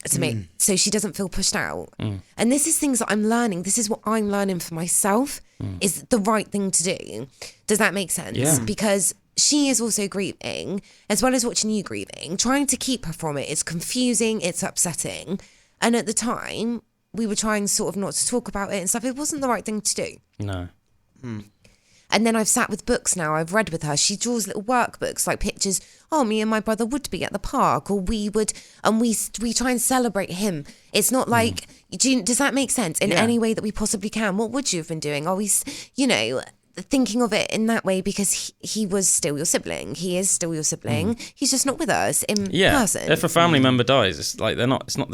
to make so she doesn't feel pushed out. And this is things that I'm learning. This is what I'm learning for myself. Is the right thing to do. Does that make sense? Yeah. Because she is also grieving, as well as watching you grieving. Trying to keep her from it, it's confusing, it's upsetting. And at the time, we were trying sort of not to talk about it and stuff. It wasn't the right thing to do. No. And And then I've sat with books now. I've read with her. She draws little workbooks, like pictures. Oh, me and my brother would be at the park, or we would, and we try and celebrate him. It's not like, does that make sense? In any way that we possibly can. What would you have been doing? Are we, thinking of it in that way, because he was still your sibling. He is still your sibling. He's just not with us in person. If a family member dies, it's like they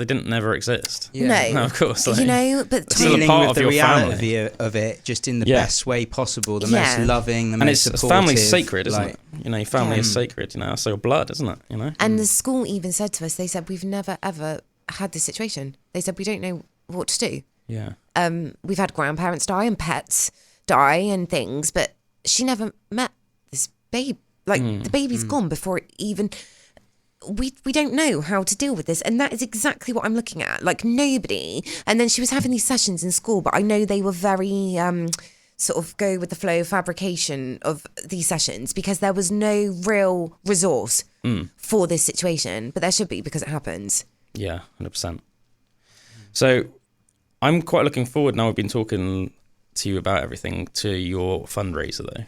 didn't never exist. No, of course. But dealing with the reality of it just in the best way possible, the most loving, the most supportive. And family's sacred, isn't it? Family is sacred, It's your blood, isn't it? And the school even said to us, they said, we've never ever had this situation. They said, we don't know what to do. Yeah. We've had grandparents die and pets die and things, but she never met this babe. The baby's gone before it even. We don't know how to deal with this, and that is exactly what I'm looking at. Like, nobody. And then she was having these sessions in school, but I know they were very sort of go with the flow fabrication of these sessions, because there was no real resource for this situation, but there should be, because it happens. Yeah, 100%. So I'm quite looking forward, now we've been talking to you about everything, to your fundraiser though.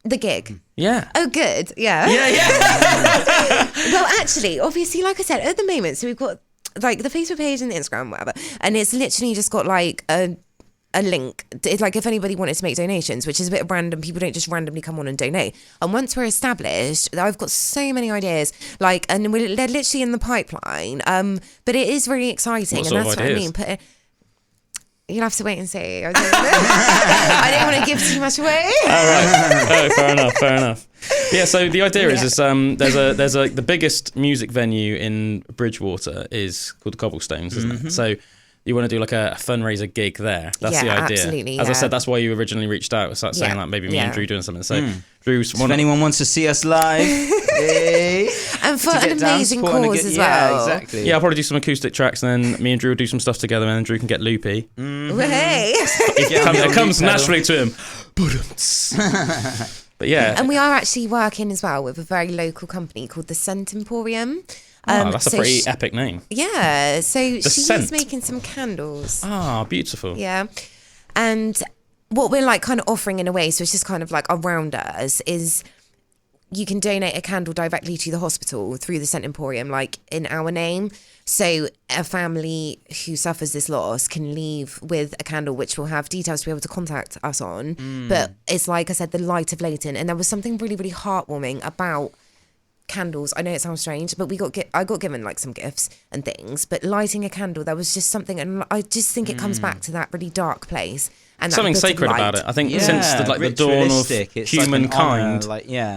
The gig? Yeah. Oh, good. Yeah. Yeah. Well, actually, obviously, like I said, at the moment, so we've got like the Facebook page and the Instagram, whatever, and it's literally just got like a link. It's like if anybody wanted to make donations, which is a bit random, people don't just randomly come on and donate. And once we're established, I've got so many ideas, and they're literally in the pipeline. But it is really exciting, what and that's what I mean. You'll have to wait and see. I don't want to give too much away. All right. Oh, fair enough. Yeah. So the idea is there's the biggest music venue in Bridgewater is called the Cobblestones, isn't it? So you want to do like a fundraiser gig there. That's the idea. Absolutely, As I said, that's why you originally reached out. Saying that maybe me and Drew doing something. So Drew's if anyone wants to see us live, and for an amazing cause as well. Yeah, exactly. Yeah, I'll probably do some acoustic tracks, and then me and Drew will do some stuff together, and then Drew can get loopy. Hey. It comes naturally to him. But yeah. And we are actually working as well with a very local company called the Scent Emporium. That's a pretty epic name. Yeah, so she's Scent. making some candles. Ah, beautiful. Yeah, and what we're like kind of offering in a way, so it's just kind of like around us, is you can donate a candle directly to the hospital through the Scent Emporium, like in our name. So a family who suffers this loss can leave with a candle, which will have details to be able to contact us on. But it's like I said, the Light of Leighton, and there was something really, really heartwarming about candles. I know it sounds strange, but I got given like some gifts and things, but lighting a candle, there was just something, and I just think it comes back to that really dark place. And something sacred about it. I think since the dawn of humankind,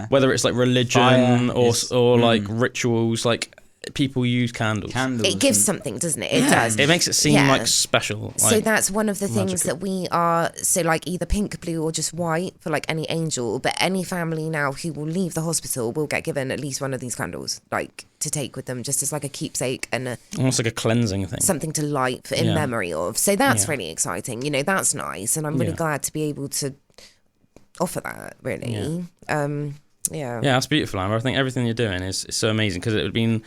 whether it's like religion or like rituals, like people use candles. It gives something, doesn't it? It does. It makes it seem like special. Like, so that's one of the things that we are, so like either pink, blue, or just white for like any angel, but any family now who will leave the hospital will get given at least one of these candles, like to take with them, just as like a keepsake and almost like a cleansing thing, something to light in memory of. So that's really exciting. That's nice, and I'm really glad to be able to offer that. Really, yeah, that's beautiful, Amber. I think everything you're doing is so amazing, because it would have been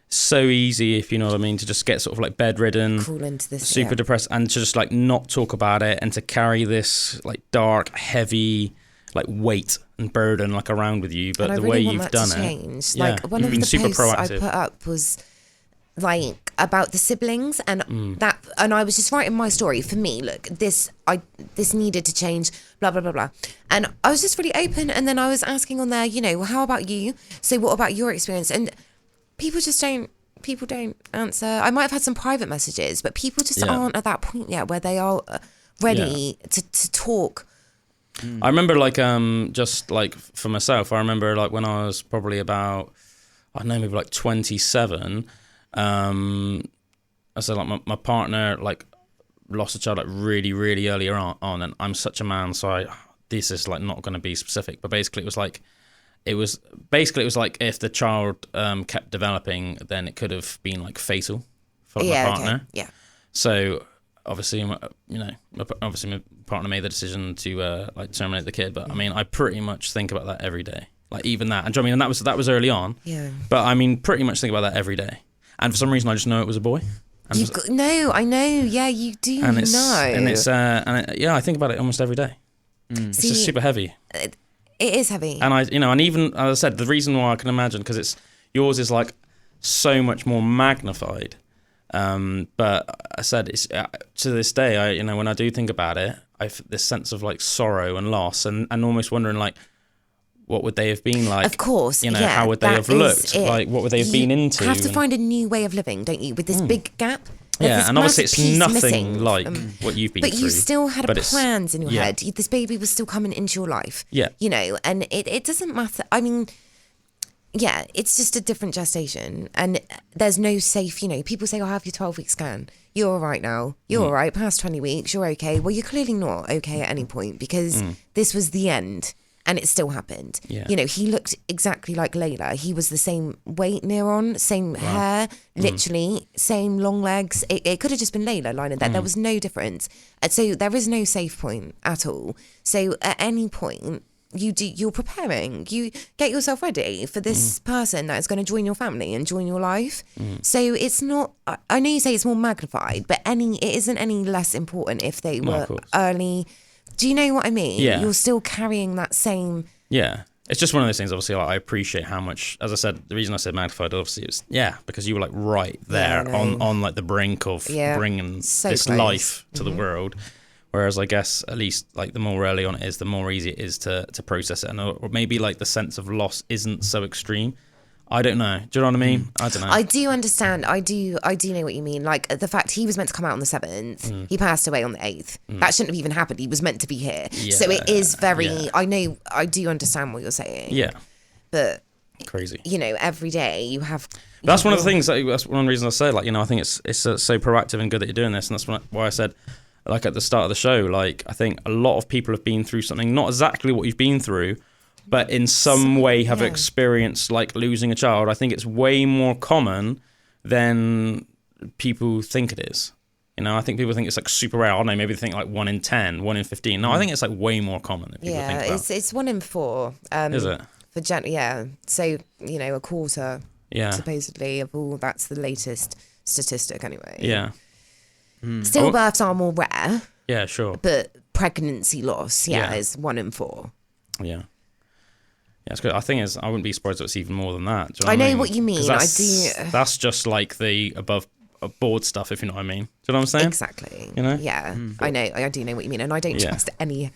so easy, if you know what I mean, to just get sort of like bedridden, crawl into this, super depressed, and to just like not talk about it, and to carry this like dark, heavy like weight and burden like around with you. But the way you've done it, like one of the posts I put up was like about the siblings, and that, and I was just writing my story. For me, look, this needed to change, blah blah blah blah, and I was just really open, and then I was asking on there, how about you? So what about your experience? And people don't answer. I might have had some private messages, but people just aren't at that point yet where they are ready to talk. I remember like just like for myself, I remember like when I was probably about, I don't know, maybe like 27, I said like my partner like lost a child like really, really earlier on, and I'm such a man, so this is like not going to be specific, but basically it was like if the child kept developing, then it could have been like fatal for my partner. Okay. Yeah. So obviously, my partner made the decision to like terminate the kid. But I mean, I pretty much think about that every day. Like even that, and and that was early on. Yeah. But I mean, pretty much think about that every day. And for some reason, I just know it was a boy. No, I know. Yeah, you do and know. And I think about it almost every day. It's just super heavy. It is heavy. And and even, as I said, the reason why I can imagine, because yours is like so much more magnified. But I said, it's to this day, when I do think about it, I have this sense of like sorrow and loss, and almost wondering like, what would they have been like? Of course, how would they have looked? Like, what would they have been into? You have to find a new way of living, don't you? With this big gap. And obviously it's nothing like what you've been through. But you still had plans in your head. This baby was still coming into your life. Yeah. And it doesn't matter. I mean, it's just a different gestation. And there's no safe, people say, have your 12-week scan. You're all right now. You're all right. Past 20 weeks, you're okay. Well, you're clearly not okay at any point, because this was the end. And it still happened. Yeah. He looked exactly like Layla. He was the same weight near on, same hair, literally, same long legs. It could have just been Layla lying in there. There was no difference. And so there is no safe point at all. So at any point, you're preparing. You get yourself ready for this person that is going to join your family and join your life. So it's not, I know you say it's more magnified, but it isn't any less important if they were early. Do you know what I mean? Yeah. You're still carrying that same... Yeah. It's just one of those things, obviously, like, I appreciate how much, as I said, the reason I said magnified, obviously, is, because you were, like, right there on like, the brink of bringing this life to the world. Whereas, I guess, at least, like, the more early on it is, the more easy it is to process it. Or maybe, like, the sense of loss isn't so extreme. I don't know. Do you know what I mean? I don't know. I do understand. I do know what you mean. Like, the fact he was meant to come out on the 7th, he passed away on the 8th. That shouldn't have even happened. He was meant to be here. Yeah, so it is very, I do understand what you're saying. Yeah. But crazy. Every day you have... That's one of the things, that's one of the reasons I say, like, I think it's so proactive and good that you're doing this. And that's why I said, like, at the start of the show, like, I think a lot of people have been through something, not exactly what you've been through, but in some way have experienced like losing a child. I think it's way more common than people think it is. I think people think it's like super rare. I don't know, maybe they think like 1 in 10, 1 in 15. No, I think it's like way more common than people think about. It's 1 in 4. Is it? So, a quarter, supposedly, of all, that's the latest statistic anyway. Yeah. Stillbirths are more rare. Yeah, sure. But pregnancy loss, is 1 in 4. Yeah. Yeah, it's good. I think I wouldn't be surprised if it's even more than that. I know what you mean. That's just like the above board stuff, if you know what I mean. Do you know what I'm saying? Exactly. Yeah, I know. I do know what you mean, and I don't trust any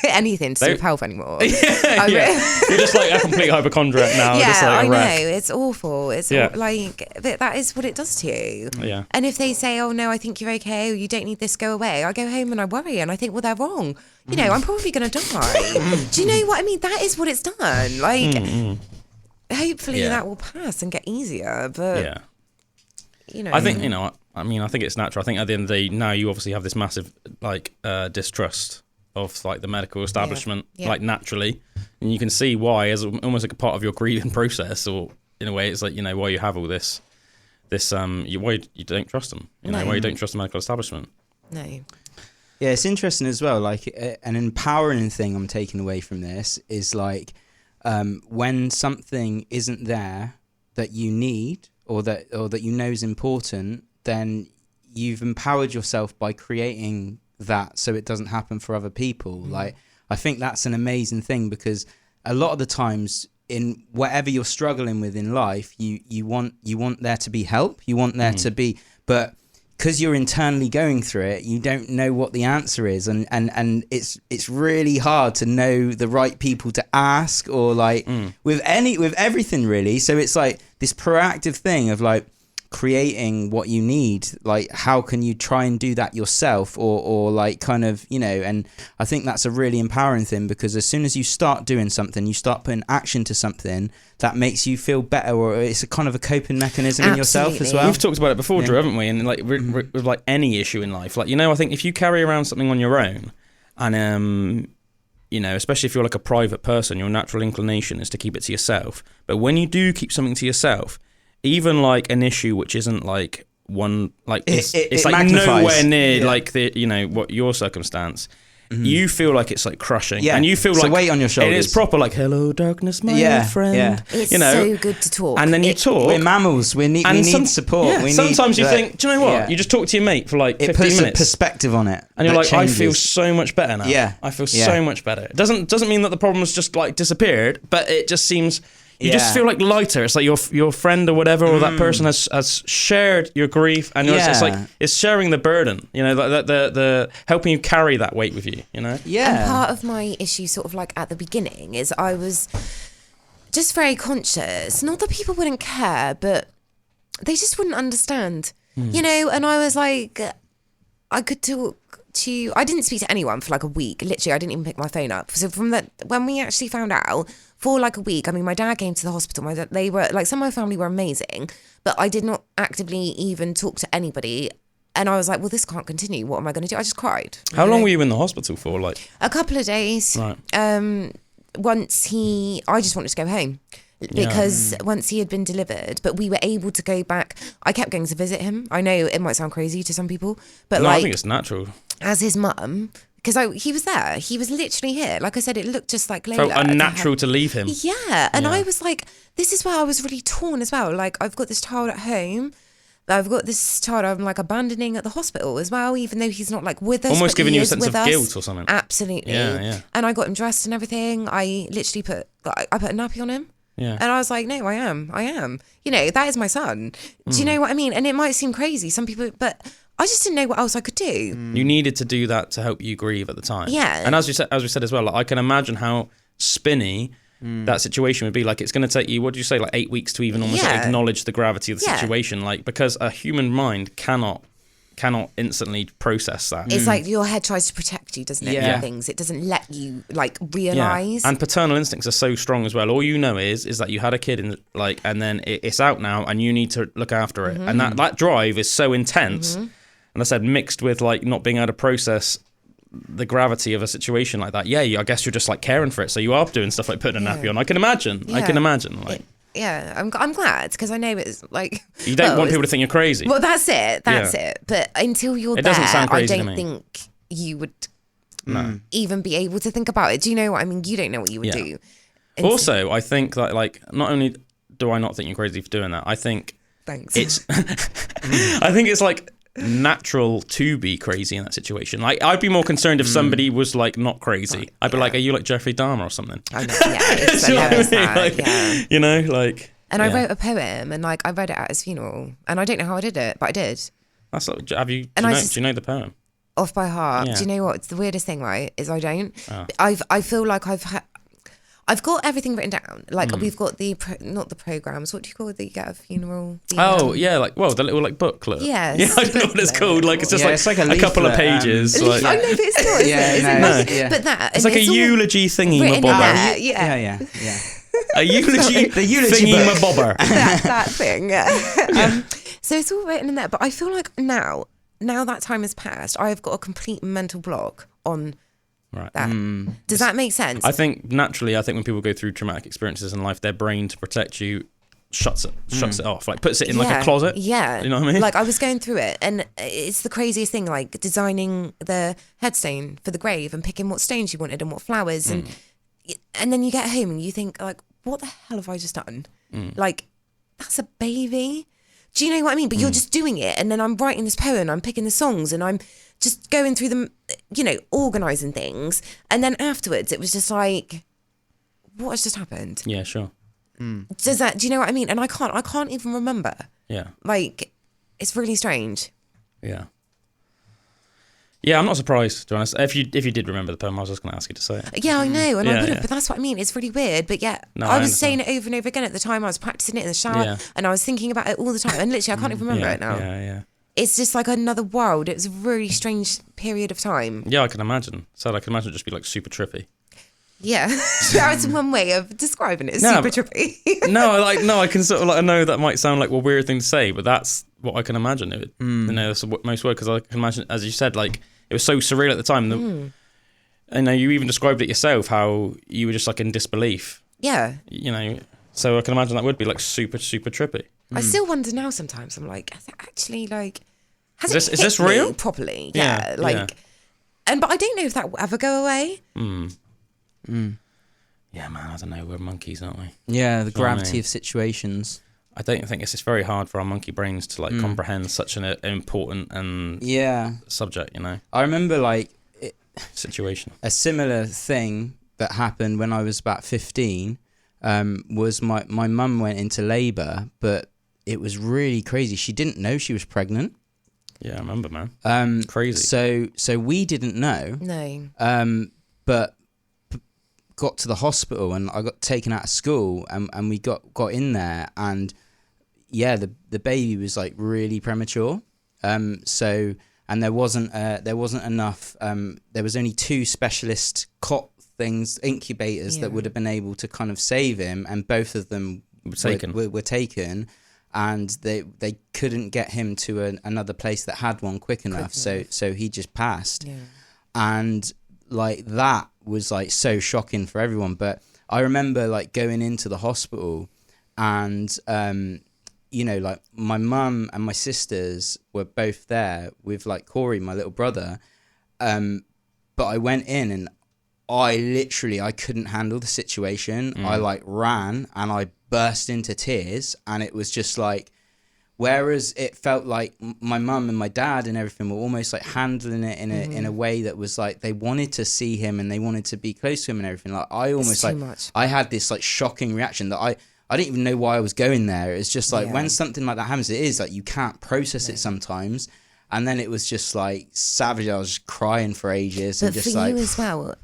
anything to do with health anymore. You're just like a complete hypochondriac now. Yeah, just like I know. It's awful. It's like that is what it does to you. Yeah. And if they say, "Oh no, I think you're okay," or "You don't need this, go away," I go home and I worry, and I think, "Well, they're wrong. I'm probably going to die." Do you know what I mean? That is what it's done. Like, hopefully that will pass and get easier. But I think I think it's natural. I think at the end of the day, now you obviously have this massive like distrust of like the medical establishment, like naturally, and you can see why as almost like a part of your grieving process, or in a way, it's like why you have all this why you don't trust them, why you don't trust the medical establishment. No. Yeah, it's interesting as well. Like an empowering thing I'm taking away from this is like when something isn't there that you need or that is important, then you've empowered yourself by creating that so it doesn't happen for other people. Like, I think that's an amazing thing, because a lot of the times in whatever you're struggling with in life, you want there to be help, you want there to be, but because you're internally going through it, you don't know what the answer is, and it's really hard to know the right people to ask, or like with everything really. So it's like this proactive thing of like creating what you need. Like, how can you try and do that yourself, or like kind of, and I think that's a really empowering thing, because as soon as you start doing something, you start putting action to something that makes you feel better, or it's a kind of a coping mechanism in yourself as well. We've talked about it before, Drew, haven't we? And like with like any issue in life, like, I think if you carry around something on your own, and especially if you're like a private person, your natural inclination is to keep it to yourself. But when you do keep something to yourself, even like an issue which isn't like one, like it's like magnifies. nowhere near like the what your circumstance, you feel like it's like crushing, and you feel it's like a weight on your shoulders. It is proper like, hello darkness, my old friend. Yeah. It's so good to talk, and then you talk. We're mammals. We need support. Yeah, sometimes you think, do you know what? You just talk to your mate for like 15 minutes. It puts a perspective on it, and you're like, changes. I feel so much better now. Yeah, I feel so much better. It doesn't mean that the problem's just like disappeared, but it just seems. You just feel like lighter. It's like your friend or whatever, or that person has shared your grief, and it's like it's sharing the burden. You know, the helping you carry that weight with you. You know. Yeah. And part of my issue, sort of like at the beginning, is I was just very conscious. Not that people wouldn't care, but they just wouldn't understand. You know, and I was like, I could talk to. I didn't speak to anyone for like a week. Literally, I didn't even pick my phone up. So from that, when we actually found out. For like a week, I mean, my dad came to the hospital. They were like, some of my family were amazing, but I did not actively even talk to anybody. And I was like, well, this can't continue. What am I going to do? I just cried. How long were you in the hospital for? Like a couple of days. Right. I just wanted to go home because once he had been delivered, but we were able to go back. I kept going to visit him. I know it might sound crazy to some people, but no, I think it's natural. As his mum. Because he was there. He was literally here. Like I said, it looked just like Layla. Felt unnatural to leave him. Yeah. And I was like, this is where I was really torn as well. Like, I've got this child at home. I've got this child I'm like abandoning at the hospital as well, even though he's not like with us. Almost giving you a sense of guilt or something. Absolutely. Yeah. And I got him dressed and everything. I literally put a nappy on him. Yeah. And I was like, no, I am. You know, that is my son. Do you know what I mean? And it might seem crazy, some people, but I just didn't know what else I could do. You needed to do that to help you grieve at the time. Yeah. And as we said as well, like, I can imagine how spinny that situation would be. Like, it's going to take you, what did you say, like 8 weeks to even almost like, acknowledge the gravity of the situation. Like, because a human mind cannot instantly process that. It's like your head tries to protect you, doesn't it? Yeah. Things. It doesn't let you like realise. Yeah. And paternal instincts are so strong as well. All you know is that you had a kid and then it's out now and you need to look after it. And that drive is so intense. And I said, mixed with like not being able to process the gravity of a situation like that. Yeah, I guess you're just like caring for it. So you are doing stuff like putting a nappy on. I can imagine. Like, I'm glad because I know it's like you don't want people to think you're crazy. Well, that's it. But until you're there, I don't think you would even be able to think about it. Do you know what I mean? You don't know what you would do. Also, I think that like not only do I not think you're crazy for doing that, I think it's I think it's like natural to be crazy in that situation. Like, I'd be more concerned if somebody was like not crazy. I'd be like, are you like Jeffrey Dahmer or something? I know, you know, like. And I wrote a poem, and like I read it at his funeral, and I don't know how I did it, but I did. That's like, do you know the poem off by heart? Do you know what? It's the weirdest thing, right? Is I don't. I feel like I've got everything written down. Like we've got not the programs. What do you call it that you get at a funeral? The little like booklet. Yes. Yeah, I don't know what it's called. Like it's just it's like a couple of pages. Like, I know, but it's not. But that it's like a eulogy thingy mabobber. Yeah. A eulogy thingy mabobber. that thing. Yeah. So it's all written in there. But I feel like now that time has passed, I have got a complete mental block on. Right. Does that make sense? I think naturally, when people go through traumatic experiences in life, their brain, to protect you, shuts it off, like puts it in like a closet. Yeah. You know what I mean? Like I was going through it, and it's the craziest thing, like designing the headstone for the grave and picking what stones you wanted and what flowers, and then you get home and you think like, what the hell have I just done? Like, that's a baby. Do you know what I mean? But you're just doing it, and then I'm writing this poem, I'm picking the songs, and I'm just going through them, you know, organising things. And then afterwards, it was just like, what has just happened? Yeah, sure. Do you know what I mean? And I can't even remember. Yeah. Like, it's really strange. Yeah. Yeah, I'm not surprised, to be honest. If you did remember the poem, I was just going to ask you to say it. Yeah, I know, and I would have, but that's what I mean. It's really weird, but I was saying it over and over again at the time. I was practicing it in the shower, and I was thinking about it all the time, and literally I can't even remember it now. Yeah. It's just like another world. It was a really strange period of time. Yeah, I can imagine. So I can imagine it just be like super trippy. Yeah, that's one way of describing it. Super trippy. I can sort of like, I know that might sound like a weird thing to say, but that's what I can imagine. You know, that's the most word, because I can imagine, as you said, like it was so surreal at the time. I know you even described it yourself, how you were just like in disbelief. Yeah. You know, so I can imagine that would be like super, super trippy. I still wonder now sometimes. I'm like, has it actually like... Is this real? Properly? Yeah. but I don't know if that will ever go away. Yeah, man, I don't know. We're monkeys, aren't we? Yeah, the gravity of situations. I don't think it's just very hard for our monkey brains to like comprehend such an important and subject, you know. I remember like situation. A similar thing that happened when I was about 15 was my mum went into labour, but it was really crazy. She didn't know she was pregnant. Yeah, I remember, man. Crazy. So we didn't know. No. But got to the hospital and I got taken out of school and we got in there and the baby was like really premature. And there wasn't enough. There was only 2 specialist cot things, incubators that would have been able to kind of save him, and both of them were taken, and they couldn't get him to another place that had one quick enough. So he just passed, and like that was like so shocking for everyone. But I remember like going into the hospital, and you know, like my mum and my sisters were both there with like Corey, my little brother. But I went in and I couldn't handle the situation. I like ran and I burst into tears, and it was just like, whereas it felt like my mum and my dad and everything were almost like handling it in a way that was like they wanted to see him and they wanted to be close to him and everything. Like I almost like I had this like shocking reaction that I didn't even know why I was going there. It's just like when something like that happens, it is like you can't process it sometimes. And then it was just like savage. I was just crying for ages. But and just for like, you as well,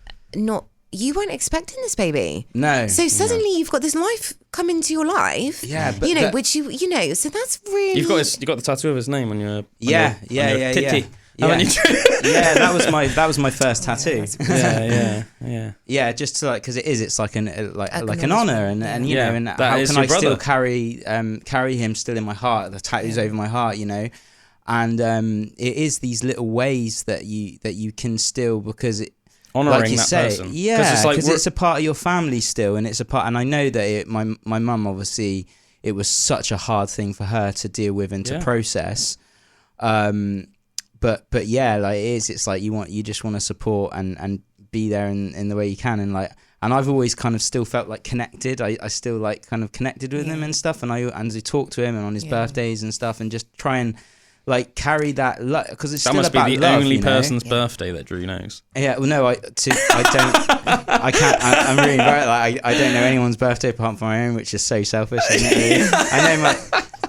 you weren't expecting this baby. No. So suddenly you've got this life come into your life. Yeah, but you know, so that's really. You got the tattoo of his name on your titty. Yeah, that was my first tattoo. Yeah. Just to like, because it's like an honor, and you know, and how can I still carry him still in my heart? The tattoo's over my heart, you know, and it is these little ways that you can still, because it. Honouring like you that say, person. Yeah, because it's a part of your family still, and it's a part. And I know that my mum, obviously, it was such a hard thing for her to deal with and to process. But yeah, like it's like you just want to support and be there in the way you can, and like, and I've always kind of still felt like connected. I still like kind of connected with him and stuff, and I talk to him and on his birthdays and stuff, and just try and like carry that love, because it's still about love. That must be the only person's birthday that Drew knows. Yeah, well, no, I don't. I can't. I'm really very like I don't know anyone's birthday apart from my own, which is so selfish. Isn't it? I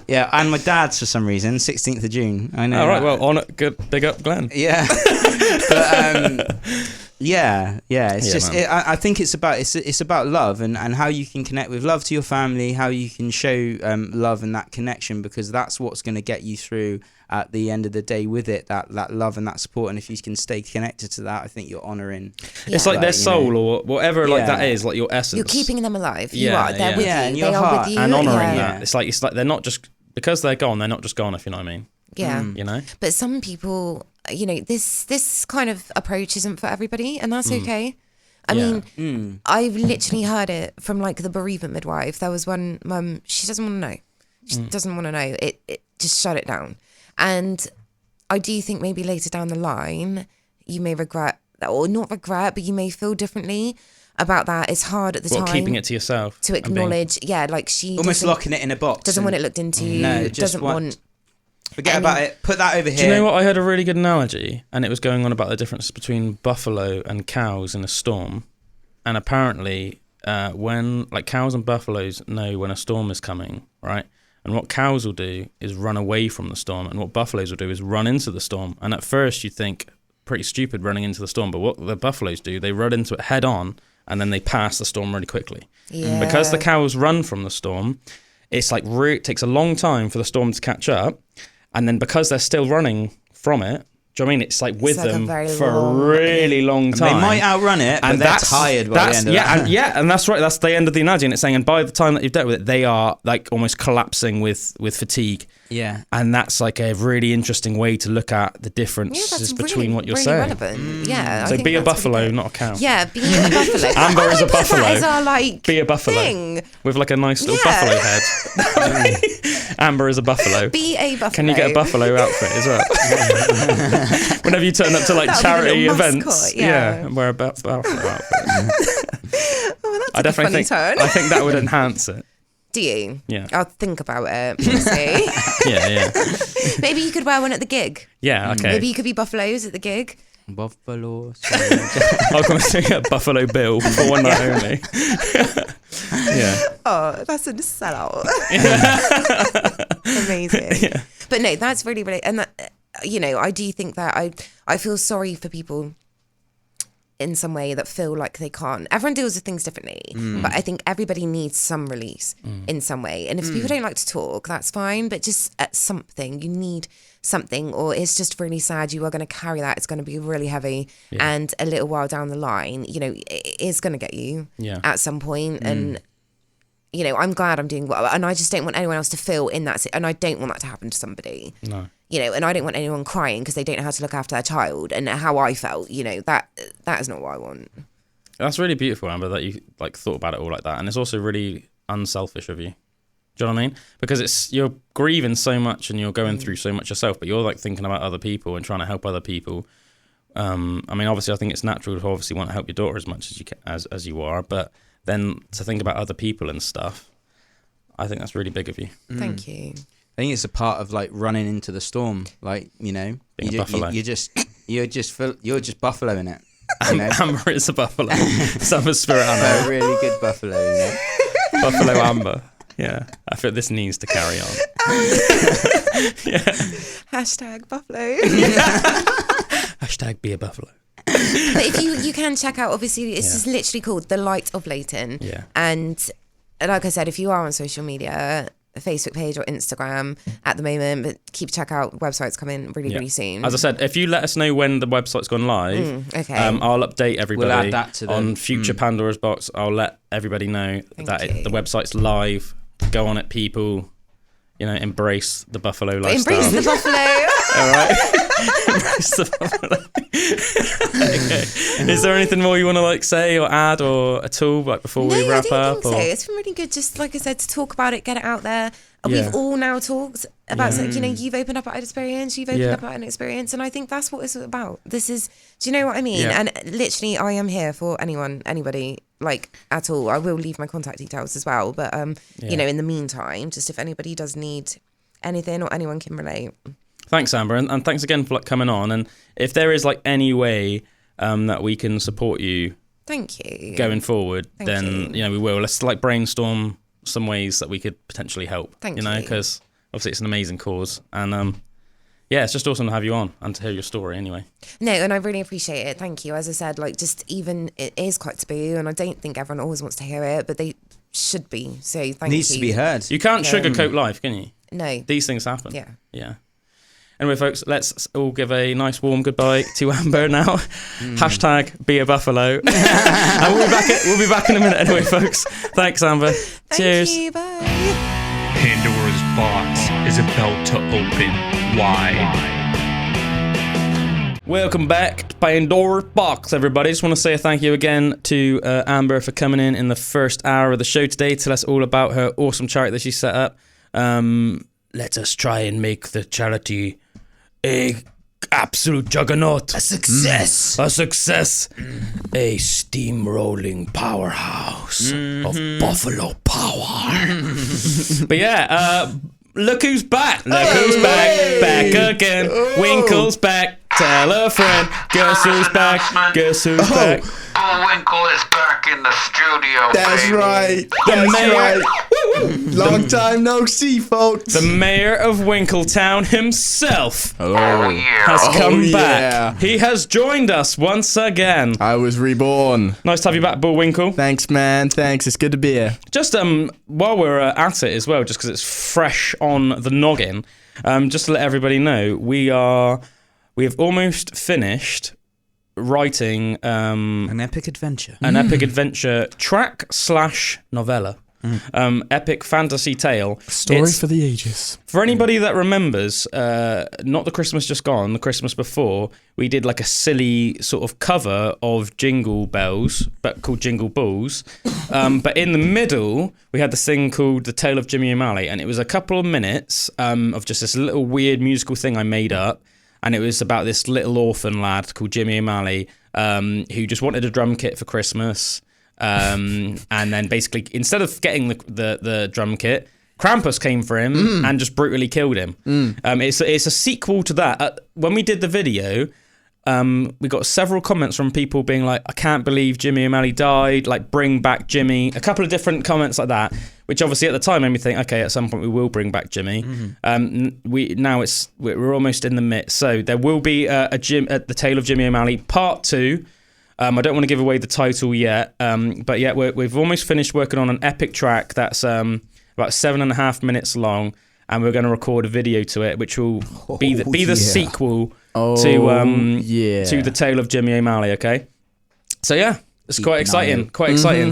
know and my dad's for some reason 16th of June. I know. All right, well, on it, good, big up, Glenn. Yeah, but It's just I think it's about love and how you can connect with love to your family, how you can show love and that connection, because that's what's going to get you through at the end of the day with it, that love and that support. And if you can stay connected to that, I think you're honouring. It's like their soul or whatever like that is, like your essence. You're keeping them alive. You are. They're with you. And they are with you. And honouring that. It's like they're not just, because they're gone, they're not just gone, if you know what I mean. Yeah. You know? But some people, you know, this kind of approach isn't for everybody, and that's okay. I mean, I've literally heard it from like the bereavement midwife. There was one mum, she doesn't want to know. She doesn't want to know. It just shut it down. And I do think maybe later down the line, you may regret, or not regret, but you may feel differently about that. It's hard at the time. Keeping it to yourself. To acknowledge, like she... Almost locking it in a box. Doesn't want it looked into. No, doesn't want... Forget about it. Put that over here. Do you know what? I heard a really good analogy, and it was going on about the difference between buffalo and cows in a storm. And apparently, when like cows and buffaloes know when a storm is coming, right? And what cows will do is run away from the storm, and what buffaloes will do is run into the storm. And at first, you think pretty stupid running into the storm, but what the buffaloes do, they run into it head on, and then they pass the storm really quickly. Yeah. Because the cows run from the storm, it's like it takes a long time for the storm to catch up. And then because they're still running from it, do you know what I mean? It's like with them for a really long time. And they might outrun it, but they're tired by the end of that. And that's right. That's the end of the analogy. And it's saying, and by the time that you've dealt with it, they are like almost collapsing with fatigue. Yeah. And that's like a really interesting way to look at the differences between what you're saying. Relevant. Yeah. So be a buffalo, not a cow. Yeah, be a buffalo. Amber is a buffalo. That is our, like, be a buffalo. Thing. With like a nice little buffalo head. Amber is a buffalo. Be a buffalo. Can you get a buffalo outfit as well? Whenever you turn up to like charity events, mascot, and wear a buffalo outfit. I definitely think I think that would enhance it. Do you? Yeah. I'll think about it. We'll see. Yeah. Maybe you could wear one at the gig. Yeah, okay. Maybe you could be buffaloes at the gig. Buffalo. I'll come and sing a Buffalo Bill for one night only. Yeah. Oh, that's a sellout. Amazing. Yeah. But no, that's really, really, and that, I do think that I feel sorry for people in some way that feel like they can't. Everyone deals with things differently, but I think everybody needs some release in some way. And if people don't like to talk, that's fine, but just at something, you need something, or it's just really sad, you are going to carry that, it's going to be really heavy, and a little while down the line, it is going to get you at some point. And I'm glad I'm doing well, and I just don't want anyone else to feel in that, and I don't want that to happen to somebody. No. And I don't want anyone crying because they don't know how to look after their child, and how I felt, that is not what I want. That's really beautiful, Amber, that you like thought about it all like that, and it's also really unselfish of you. Do you know what I mean? Because you're grieving so much and you're going through so much yourself, but you're like thinking about other people and trying to help other people. I mean, obviously, I think it's natural to obviously want to help your daughter as much as you can, as you are, but then to think about other people and stuff, I think that's really big of you. Thank you. I think it's a part of like running into the storm, like being a buffalo. You're just buffaloing it. Amber is a buffalo. Summer spirit Amber. A really good buffalo. Buffalo Amber. Yeah, I feel this needs to carry on. Hashtag buffalo. Hashtag be a buffalo. But if you can check out, obviously, it's just literally called The Light of Leighton. Yeah. And like I said, if you are on social media, a Facebook page or Instagram at the moment, but check out, website's coming really soon. As I said, if you let us know when the website's gone live, I'll update everybody. We'll add that to on future Pandora's Box. I'll let everybody know the website's live. Go on it, people. Embrace the buffalo lifestyle. Embrace the buffalo. All right. Embrace the buffalo. Okay. Is there anything more you want to say or add or at all before we wrap up? I don't think so. It's been really good, just like I said, to talk about it, get it out there. We've all now talked about you've opened up about an experience, you've opened up about an experience, and I think that's what it's about. This is, do you know what I mean? Yeah. And literally, I am here for anybody, at all. I will leave my contact details as well, but in the meantime, just if anybody does need anything or anyone can relate. Thanks, Amber, and thanks again for coming on. And if there is any way that we can support you, thank you, going forward, then we will. Let's brainstorm some ways that we could potentially help. Thank you. Because obviously it's an amazing cause, and it's just awesome to have you on and to hear your story anyway. No, and I really appreciate it. Thank you. As I said, just even it is quite taboo, and I don't think everyone always wants to hear it, but they should be. So thank you. Needs to be heard. You can't sugarcoat life, can you? No. These things happen. Yeah. Anyway, folks, let's all give a nice warm goodbye to Amber now. Hashtag be a buffalo. And we'll be back in a minute anyway, folks. Thanks, Amber. Cheers. Thank you. Bye. Pandora's box is about to open wide. Welcome back to Pandora's box, everybody. Just want to say a thank you again to Amber for coming in the first hour of the show today. Tell us all about her awesome charity that she set up. Let us try and make the charity a absolute juggernaut. A success. A success. A steamrolling powerhouse of buffalo power. But look who's back. Look who's back. Back again. Winkle's back. Tell a friend. Guess who's back. Guess who's back. Bullwinkle is back in the studio. That's baby. right. The mayor. Long time no see, folks. The mayor of Winkletown himself has Oh, come back. He has joined us once again. I was reborn. Nice to have you back, Bullwinkle. Thanks, man. Thanks. It's good to be here. Just while we're at it as well, just because it's fresh on the noggin, just to let everybody know, we have almost finished writing an epic adventure. An epic adventure track/novella. Epic fantasy tale. Story for the ages. For anybody that remembers, not the Christmas just gone, the Christmas before, we did a silly sort of cover of Jingle Bells, but called Jingle Balls. But in the middle, we had this thing called The Tale of Jimmy O'Malley, and it was a couple of minutes of just this little weird musical thing I made up. and it was about this little orphan lad called Jimmy O'Malley, who just wanted a drum kit for Christmas, and then basically instead of getting the drum kit, Krampus came for him and just brutally killed him. It's a sequel to that. When we did the video, we got several comments from people being like, I can't believe Jimmy O'Malley died, like bring back Jimmy. A couple of different comments like that, which obviously at the time made me think, okay, at some point we will bring back Jimmy. We're almost in the midst. So there will be the Tale of Jimmy O'Malley Part 2. I don't want to give away the title yet, but yeah, we've almost finished working on an epic track that's about 7.5 minutes long, and we're going to record a video to it, which will be the sequel to the Tale of Jimmy O'Malley. Okay, so yeah, it's quite exciting.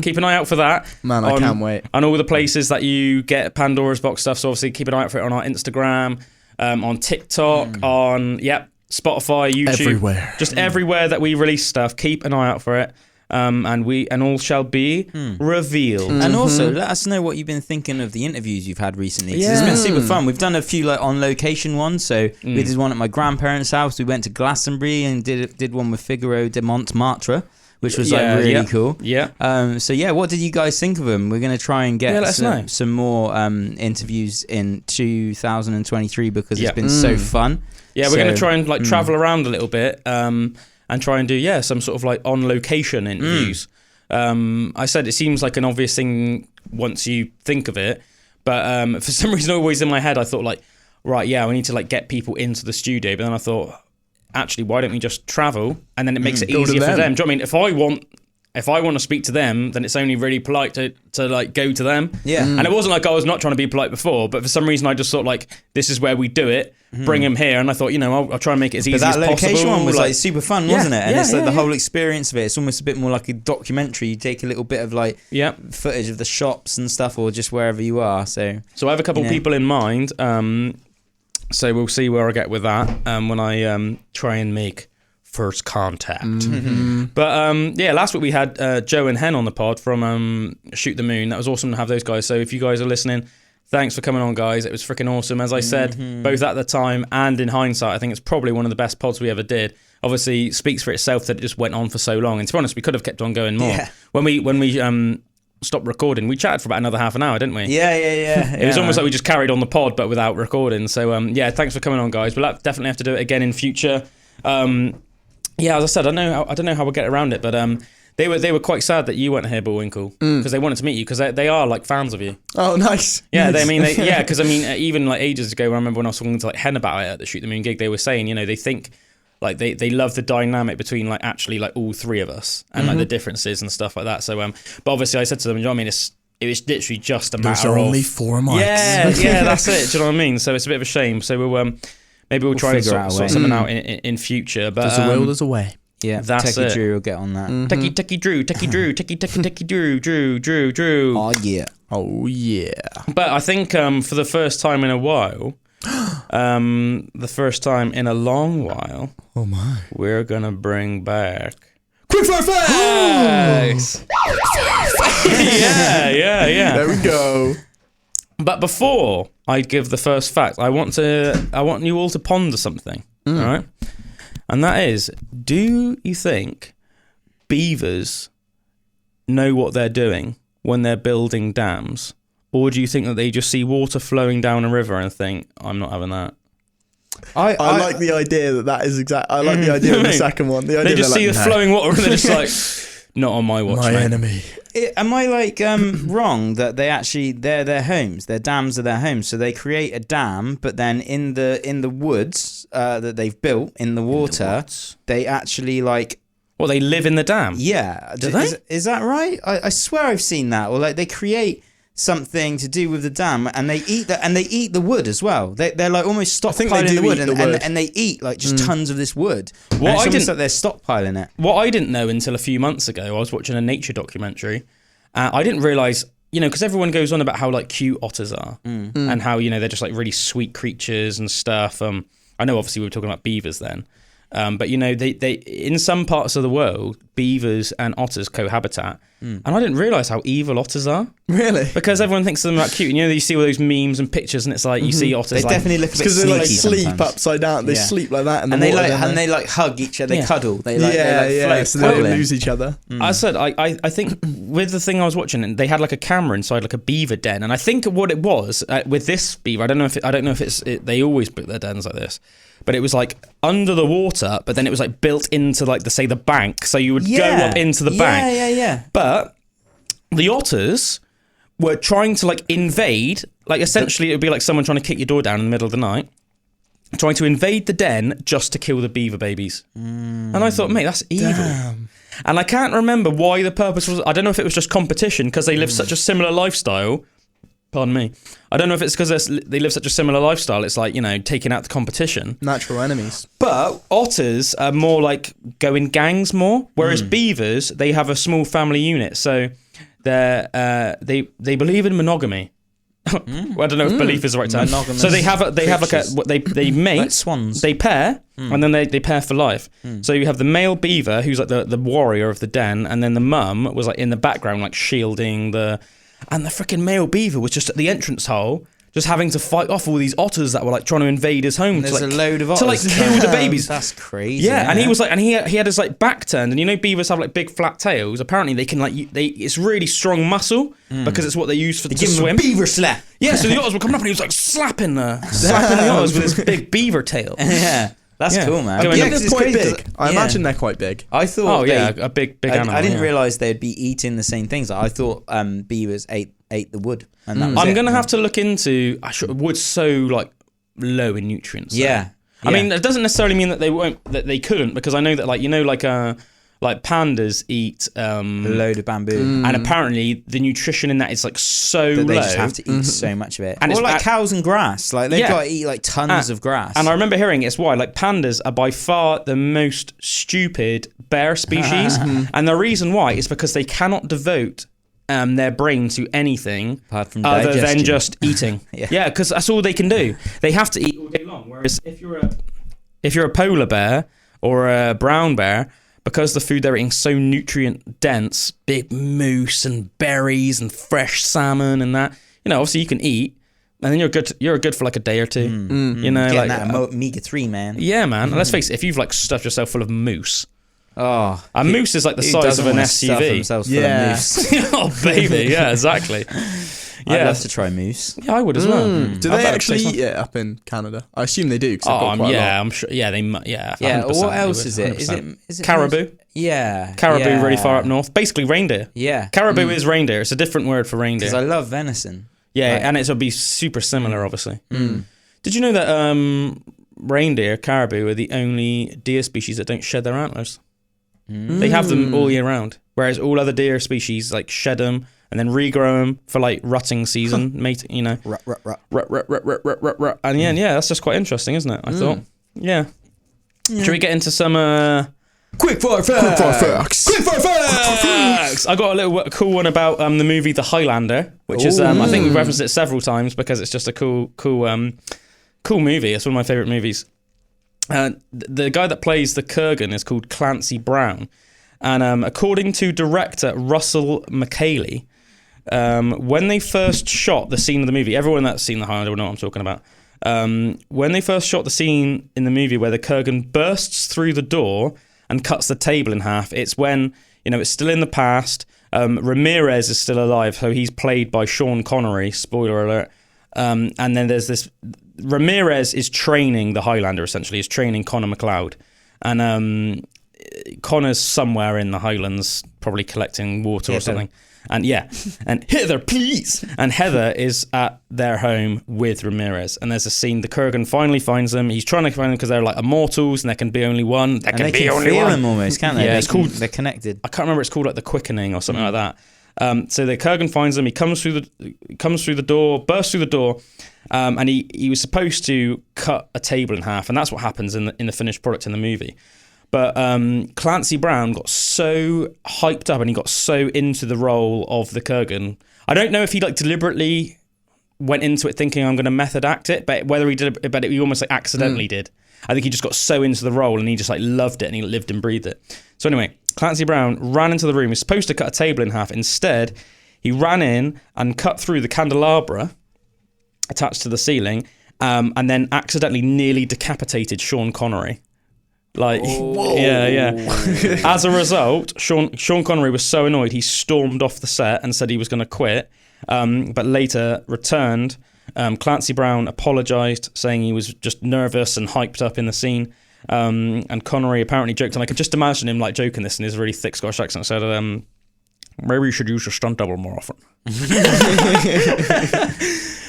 Keep an eye out for that. Man, I can't wait. On all the places that you get Pandora's Box stuff. So obviously keep an eye out for it on our Instagram, on TikTok, on Spotify, YouTube, everywhere. Just everywhere that we release stuff. Keep an eye out for it. And all shall be revealed. And also, let us know what you've been thinking of the interviews you've had recently. Yeah. It's been super fun. We've done a few like on location ones. So we did one at my grandparents' house. We went to Glastonbury and did one with Figaro de Montmartre, which was like really cool. Yeah. So yeah, what did you guys think of them? We're going to try and get some more interviews in 2023 because it's been so fun. Yeah, we're going to try and like travel around a little bit. And try and do some sort of like on location interviews. I said it seems like an obvious thing once you think of it, but for some reason always in my head I thought like, right, we need to like get people into the studio, but then I thought, actually, why don't we just travel and then it makes it easier for them? Do you know what I mean? If I want to speak to them, then it's only really polite to like go to them. Yeah. And it wasn't like I was not trying to be polite before, but for some reason I just thought like, this is where we do it, bring them here. And I thought, I'll try and make it as easy as possible. But that location one was like super fun, wasn't it? And it's like the whole experience of it. It's almost a bit more like a documentary. You take a little bit of like footage of the shops and stuff or just wherever you are. So I have a couple of people in mind. So we'll see where I get with that when I try and make first contact. But last week we had Joe and Hen on the pod from Shoot the Moon. That was awesome to have those guys. So if you guys are listening, thanks for coming on, guys. It was freaking awesome. As I said, both at the time and in hindsight, I think it's probably one of the best pods we ever did. Obviously speaks for itself that it just went on for so long, and to be honest, we could have kept on going more. When we stopped recording, we chatted for about another half an hour, didn't we? It was almost like we just carried on the pod but without recording. So thanks for coming on, guys. We'll definitely have to do it again in future. As I said, I don't know how we'll get around it, but they were quite sad that you weren't here, Bullwinkle, because they wanted to meet you because they are like fans of you. Oh, nice. Yeah, because even like ages ago, I remember when I was talking to like Hen about it at the Shoot the Moon gig, they were saying, they think like they love the dynamic between like actually like all three of us and like the differences and stuff like that. So but obviously I said to them, it was literally just a matter of... There's only 4 mics. Yeah, that's it. Do you know what I mean? So it's a bit of a shame. So maybe we'll try and sort something out in future. But there's a will, there's a way. Yeah, that's Techie Drew will get on that. Techie Drew. Oh yeah. But I think for the first time in a while, the first time in a long while, oh my, we're gonna bring back Quickfire facts. Yeah. There we go. But before I give the first fact, I want you all to ponder something, all right? And that is, do you think beavers know what they're doing when they're building dams? Or do you think that they just see water flowing down a river and think, I'm not having that? I like the idea that is exact. I like the idea of the second one. The idea they just see the flowing water and they're just like, not on my watch, my mate. enemy. Am I like wrong that they're their homes? Their dams are their homes. So they create a dam, but then in the woods that they've built in the water, they actually like. Well, they live in the dam. Yeah, do they? Is that right? I swear I've seen that. Or like they create something to do with the dam, and they eat that, and they eat the wood as well. They're like almost stockpiling the wood, and they eat like just tons of this wood. It's almost like they're stockpiling it. What I didn't know until a few months ago, I was watching a nature documentary. I didn't realise, because everyone goes on about how like cute otters are and how they're just like really sweet creatures and stuff. I know obviously we were talking about beavers then, but they in some parts of the world, beavers and otters cohabitat. and I didn't realise how evil otters are. Really? Because everyone thinks of them like cute. You see all those memes and pictures, and it's like you see otters. They definitely look a bit because sneaky. Because they sleep upside down. They sleep like that, and they hug each other. They cuddle. They float. So they don't lose each other. I said I think with the thing I was watching, they had like a camera inside like a beaver den, and I think what it was with this beaver, I don't know if it's they always put their dens like this. But it was like under the water, but then it was like built into like the bank, so you would go up into the bank. Yeah. But the otters were trying to like invade, like essentially it would be like someone trying to kick your door down in the middle of the night, trying to invade the den just to kill the beaver babies. And I thought, mate, that's evil. Damn. And I can't remember why the purpose was. I don't know if it was just competition because they live such a similar lifestyle. Pardon me. I don't know if it's because they live such a similar lifestyle. It's like, taking out the competition. Natural enemies. But otters are more like go in gangs more, whereas beavers, they have a small family unit. So they believe in monogamy. Well, I don't know if belief is the right term. Monogamous so they have they mate, like swans. They pair, and then they pair for life. So you have the male beaver who's like the warrior of the den, and then the mum was like in the background, like shielding and the freaking male beaver was just at the entrance hole, just having to fight off all these otters that were like trying to invade his home. There's a load of otters to like kill the babies. That's crazy. Yeah, and he was like, and he had his like back turned, and beavers have like big flat tails. Apparently, they can it's really strong muscle because it's what they use to swim. Beaver slap. Yeah, so the otters were coming up, and he was like slapping the otters with his big beaver tail. Yeah. That's cool, man. They're quite big. I imagine they're quite big. I thought. A big animal. I didn't realise they'd be eating the same things. I thought beavers ate the wood, and that was I'm gonna have to look into. Wood's so like low in nutrients. Yeah. I mean, it doesn't necessarily mean that they couldn't, because I know that like pandas eat a load of bamboo, and apparently the nutrition in that is like so low. They just have to eat so much of it. And or like cows and grass, like they've got to eat like tons of grass. And I remember hearing it's why like pandas are by far the most stupid bear species, and the reason why is because they cannot devote their brain to anything apart from other digestion. than just eating. Yeah, because that's all they can do. They have to eat all day long. Whereas if you're a polar bear or a brown bear, because the food they're eating is so nutrient dense, big moose and berries and fresh salmon and that, obviously you can eat, and then you're good for like a day or two. Getting like that omega-3, man. Yeah, man. Let's face it, if you've like stuffed yourself full of moose. Oh, a moose is like the size of an SUV. Yeah. Oh, baby. Yeah, exactly. I'd love to try moose. Yeah, I would as well. Do they actually eat it up in Canada? I assume they do. I'm sure. Yeah, they. Yeah. Yeah. What else is it? Is it caribou? Moose? Yeah. Caribou, really far up north. Basically, reindeer. Yeah. Caribou is reindeer. It's a different word for reindeer. Because I love venison. Yeah, and it'll be super similar, obviously. Did you know that reindeer, caribou, are the only deer species that don't shed their antlers? They have them all year round, whereas all other deer species like shed them and then regrow them for like rutting season, mate. Rut. And yeah, that's just quite interesting, isn't it? I thought. Yeah. Should we get into some Quickfire facts? Quickfire facts! I got a little cool one about the movie The Highlander, which is I think we've referenced it several times because it's just a cool movie. It's one of my favourite movies. The guy that plays the Kurgan is called Clancy Brown, and according to director Russell McKaylee, when they first shot the scene of the movie, everyone that's seen The Highlander will know what I'm talking about. When they first shot the scene in the movie where the Kurgan bursts through the door and cuts the table in half, it's when it's still in the past. Ramirez is still alive, so he's played by Sean Connery. Spoiler alert. And then there's this. Ramirez is training the Highlander, essentially. He's training Connor McLeod. And Connor's somewhere in the Highlands, probably collecting water or something. And and Heather, please. And Heather is at their home with Ramirez. And there's a scene, the Kurgan finally finds them. He's trying to find them because they're like immortals and there can be only one. There can be only one. Them almost, can't they? Yeah, they're connected. I can't remember, it's called like the Quickening or something like that. So the Kurgan finds them. He comes through the door, bursts through the door, and he was supposed to cut a table in half, and that's what happens in the finished product in the movie. But Clancy Brown got so hyped up and he got so into the role of the Kurgan. I don't know if he like deliberately went into it thinking I'm going to method act it, but whether he did, but he almost like accidentally did. I think he just got so into the role and he just like loved it and he lived and breathed it. So anyway, Clancy Brown ran into the room. He was supposed to cut a table in half. Instead, he ran in and cut through the candelabra attached to the ceiling, and then accidentally nearly decapitated Sean Connery. Like, yeah. As a result, Sean Connery was so annoyed, he stormed off the set and said he was going to quit, but later returned. Clancy Brown apologised, saying he was just nervous and hyped up in the scene. And Connery apparently joked, and I could just imagine him like joking this in his really thick Scottish accent, said, maybe you should use your stunt double more often.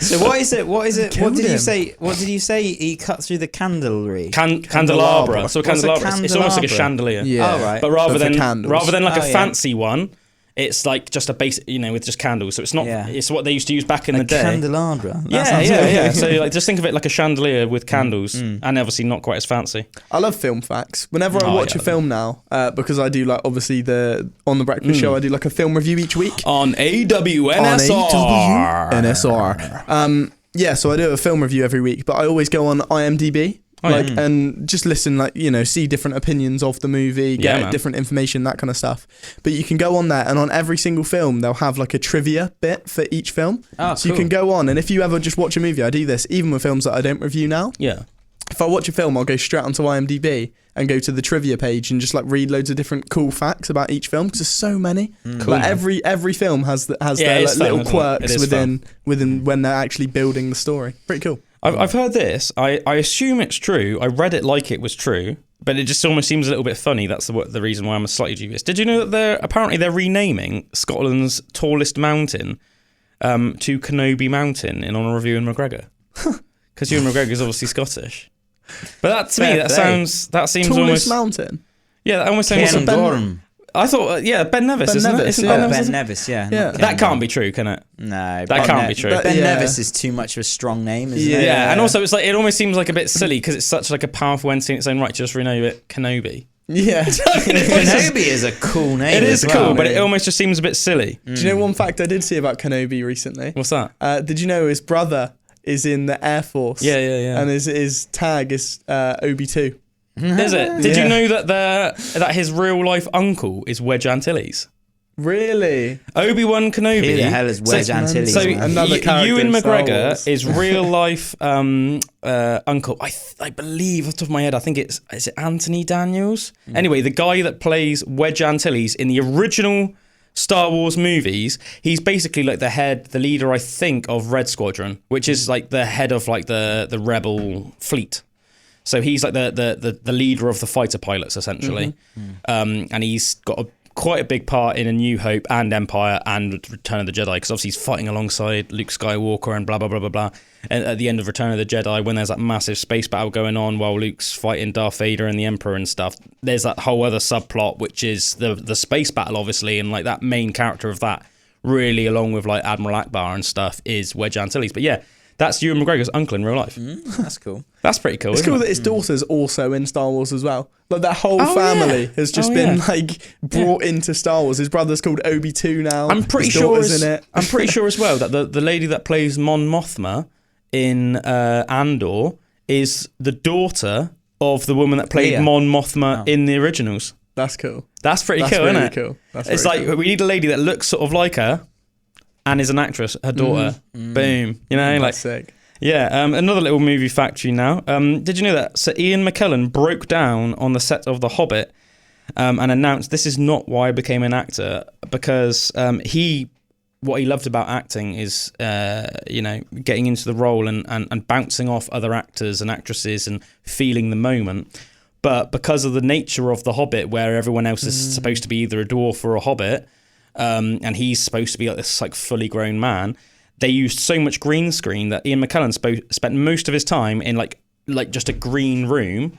So what is it? What did you say? What did you say? He cut through the candelabra. Candelabra. So candelabra. It's almost like a chandelier. Yeah. Oh, right. But rather than like a fancy one, it's like just a basic, with just candles. So it's not. Yeah. It's what they used to use back in the day. Candelabra. Yeah. So like, just think of it like a chandelier with candles, and obviously not quite as fancy. I love film facts. Whenever I watch a film now, because I do like obviously on the breakfast show, I do like a film review each week on AWNSR. NSR. So I do a film review every week, but I always go on IMDb. And just listen, see different opinions of the movie, get different information, that kind of stuff. But you can go on there, and on every single film, they'll have like a trivia bit for each film. So cool. You can go on, and if you ever just watch a movie, I do this, even with films that I don't review now. Yeah. If I watch a film, I'll go straight onto IMDb and go to the trivia page and just like read loads of different cool facts about each film, because there's so many. Cool. Like every film has their like, little quirks within when they're actually building the story. Pretty cool. I've heard this. I assume it's true. I read it like it was true, but it just almost seems a little bit funny. That's the reason why I'm slightly dubious. Did you know that they're renaming Scotland's tallest mountain to Kenobi Mountain in honour of Ewan McGregor? Because Ewan McGregor is obviously Scottish. But that to me, that seems tallest almost mountain. Yeah, that almost sounds. I thought, Ben Nevis, isn't it? Ben Nevis, yeah. That can't be true, can it? No. That can't be true. Ben Nevis is too much of a strong name, isn't it? Yeah, and also it's like, it almost seems like a bit silly because it's such like a powerful entity in its own right to just rename it Kenobi. Yeah. Kenobi is a cool name. It is cool, but it almost just seems a bit silly. Do you know one fact I did see about Kenobi recently? What's that? Did you know his brother is in the Air Force? Yeah. And his tag is Obi-2. Is it? Did you know that his real life uncle is Wedge Antilles? Really? Obi-Wan Kenobi. Who the hell is Wedge Antilles? So another character Ewan McGregor is real life uncle. I believe off the top of my head, I think is it Anthony Daniels? Anyway, the guy that plays Wedge Antilles in the original Star Wars movies, he's basically like the leader, I think, of Red Squadron, which is like the head of like the rebel fleet. So he's like the leader of the fighter pilots, essentially. And he's got quite a big part in A New Hope and Empire and Return of the Jedi, because obviously he's fighting alongside Luke Skywalker and blah, blah, blah, blah, blah. And at the end of Return of the Jedi, when there's that massive space battle going on while Luke's fighting Darth Vader and the Emperor and stuff, there's that whole other subplot, which is the space battle, obviously, and like that main character of that, really, along with like Admiral Akbar and stuff, is Wedge Antilles. But yeah, that's Ewan McGregor's uncle in real life. That's cool. That's pretty cool. It's cool that his daughter's also in Star Wars as well. Like that whole family has just been like brought into Star Wars. His brother's called Obi-2 now. I'm pretty sure as well that the lady that plays Mon Mothma in Andor is the daughter of the woman that played Mon Mothma in the originals. That's cool. That's pretty cool, isn't it? Cool. It's like we need a lady that looks sort of like her and is an actress, her daughter. Boom. That's sick. Yeah, another little movie factory now. Did you know that Sir Ian McKellen broke down on the set of The Hobbit and announced this is not why I became an actor, because what he loved about acting is, getting into the role and bouncing off other actors and actresses and feeling the moment. But because of the nature of The Hobbit, where everyone else is supposed to be either a dwarf or a hobbit, and he's supposed to be like this like fully grown man, they used so much green screen that Ian McKellen spent most of his time in like just a green room,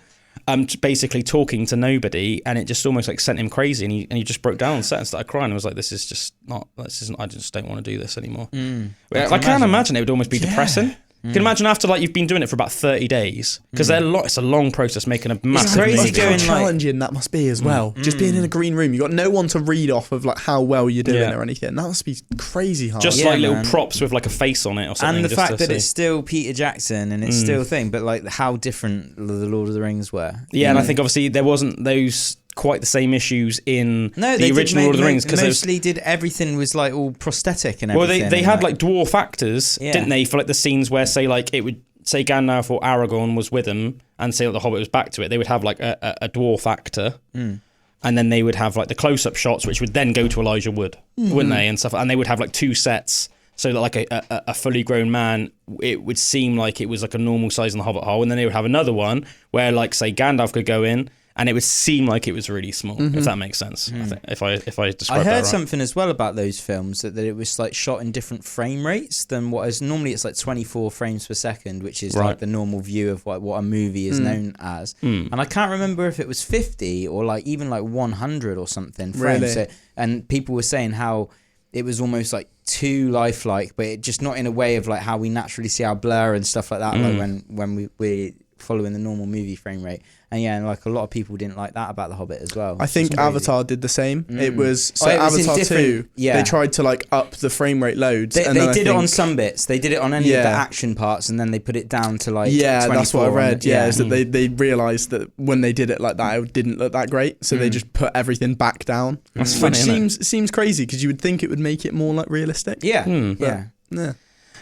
basically talking to nobody, and it just almost like sent him crazy, and he just broke down on set and started crying. I was like, I just don't want to do this anymore. I can't imagine it would almost be depressing. You can imagine after you've been doing it for about 30 days, because it's a long process making a massive movie. How challenging that must be as well. Just being in a green room, you've got no one to read off of like how well you're doing or anything. That must be crazy hard. Just little props with like a face on it or something. And the fact that it's still Peter Jackson and it's still a thing, but like how different the Lord of the Rings were. Yeah, and I think obviously there wasn't those quite the same issues in the original Lord of the Rings. Mostly did everything was like all prosthetic and everything. Well, they had like dwarf actors, didn't they, for like the scenes where say like it would say Gandalf or Aragorn was with them and say like, the Hobbit was back to it. They would have like a dwarf actor. And then they would have like the close-up shots, which would then go to Elijah Wood, wouldn't they, and stuff. And they would have like 2 sets, so that like a fully grown man, it would seem like it was like a normal size in the Hobbit hole. And then they would have another one where, like, say Gandalf could go in, and it would seem like it was really small, if that makes sense. I think, if I describe that right. I heard something as well about those films that it was like shot in different frame rates than what is normally. It's like 24 frames per second, which is like the normal view of what a movie is known as. And I can't remember if it was 50 or like even like 100 or something frames. Really? So, and people were saying how it was almost like too lifelike, but it just not in a way of like how we naturally see our blur and stuff like that, like when we're following the normal movie frame rate. And like a lot of people didn't like that about The Hobbit as well. I think Avatar did the same. It was Avatar 2. They tried to like up the frame rate loads. They did it on some bits. They did it on any of the action parts, and then they put it down to like 24. That's what I read. Is that they realised that when they did it like that, it didn't look that great, so they just put everything back down. That's funny, which seems crazy because you would think it would make it more like realistic. Yeah.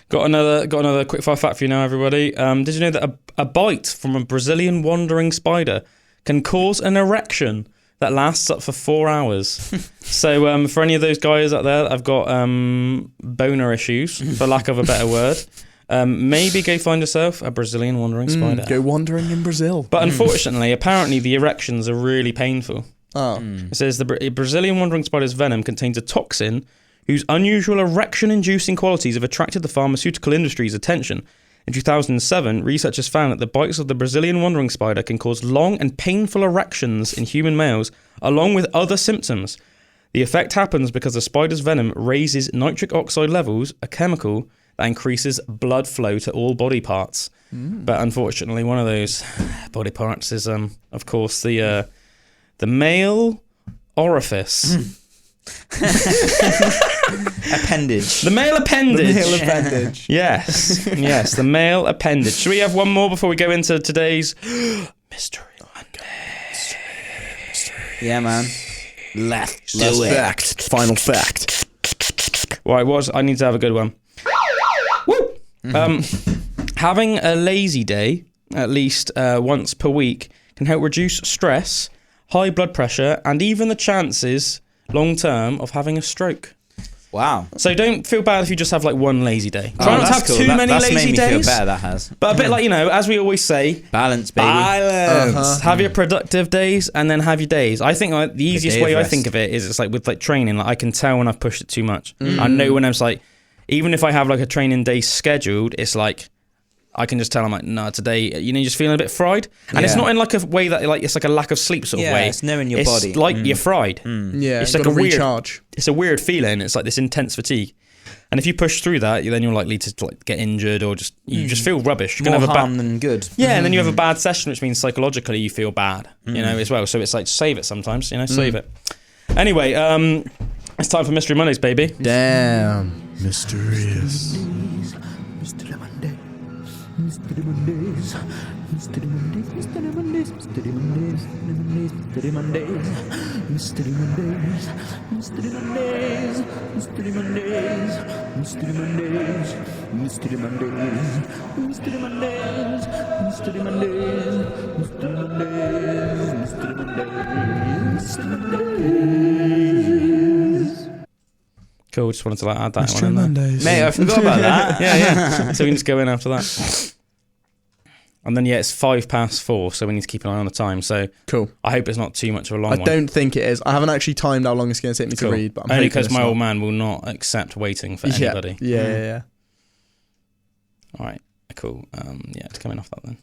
Got another quickfire fact for you now, everybody. Did you know that a bite from a Brazilian wandering spider can cause an erection that lasts up for 4 hours? So for any of those guys out there that have got boner issues, for lack of a better word, maybe go find yourself a Brazilian wandering spider. Go wandering in Brazil. But unfortunately, apparently the erections are really painful. It says the Brazilian wandering spider's venom contains a toxin whose unusual erection-inducing qualities have attracted the pharmaceutical industry's attention. In 2007, researchers found that the bites of the Brazilian wandering spider can cause long and painful erections in human males, along with other symptoms. The effect happens because the spider's venom raises nitric oxide levels, a chemical that increases blood flow to all body parts. But unfortunately, one of those body parts is, of course, the male orifice. Appendage. The male appendage. The male appendage. Yes, the male appendage. Should we have one more before we go into today's Mystery Monday? Yeah, man. Last fact. Final fact. Right, I need to have a good one. Woo! Having a lazy day, at least once per week, can help reduce stress, high blood pressure, and even the chances long term of having a stroke. Wow. So don't feel bad if you just have like one lazy day. Try not to have too many lazy days. That's made me feel better, that has. But a bit like, as we always say, balance, baby. Balance. Have your productive days and then have your days. I think the easiest way I think of it is it's like with like training, like I can tell when I've pushed it too much. I know when I'm like, even if I have like a training day scheduled, it's like I can just tell I'm like, no, today, you're just feeling a bit fried. And it's not in like a way that like it's like a lack of sleep sort of way. It's knowing your body. It's like you're fried. Yeah, it's like a recharge. It's a weird feeling. It's like this intense fatigue. And if you push through that, then you're likely to like get injured or just you just feel rubbish. More harm than good. Yeah, and then you have a bad session, which means psychologically you feel bad, as well. So it's like save it sometimes, save it. Anyway, it's time for Mystery Mondays, baby. Damn, mysterious. Mystery Mondays, Mystery Mondays, Mystery Mondays, Mystery Mondays, Mystery Mondays, Mystery Mondays, Mystery Mondays, Mystery Mondays, Mystery Mondays, Mystery Mondays, Mystery Mondays, Mystery Mondays, Mystery Mondays, Mystery Mondays, Mystery Mondays. Cool, just wanted to add that Mystery one in there. Mondays. Mate, I forgot about that. Yeah. So we can just go in after that. And then, it's 4:05, so we need to keep an eye on the time. So cool. I hope it's not too much of a long one. I don't think it is. I haven't actually timed how long it's going to take me to read, but I'm only because my old man will not accept waiting for anybody. Yeah. All right, cool. It's coming off that then.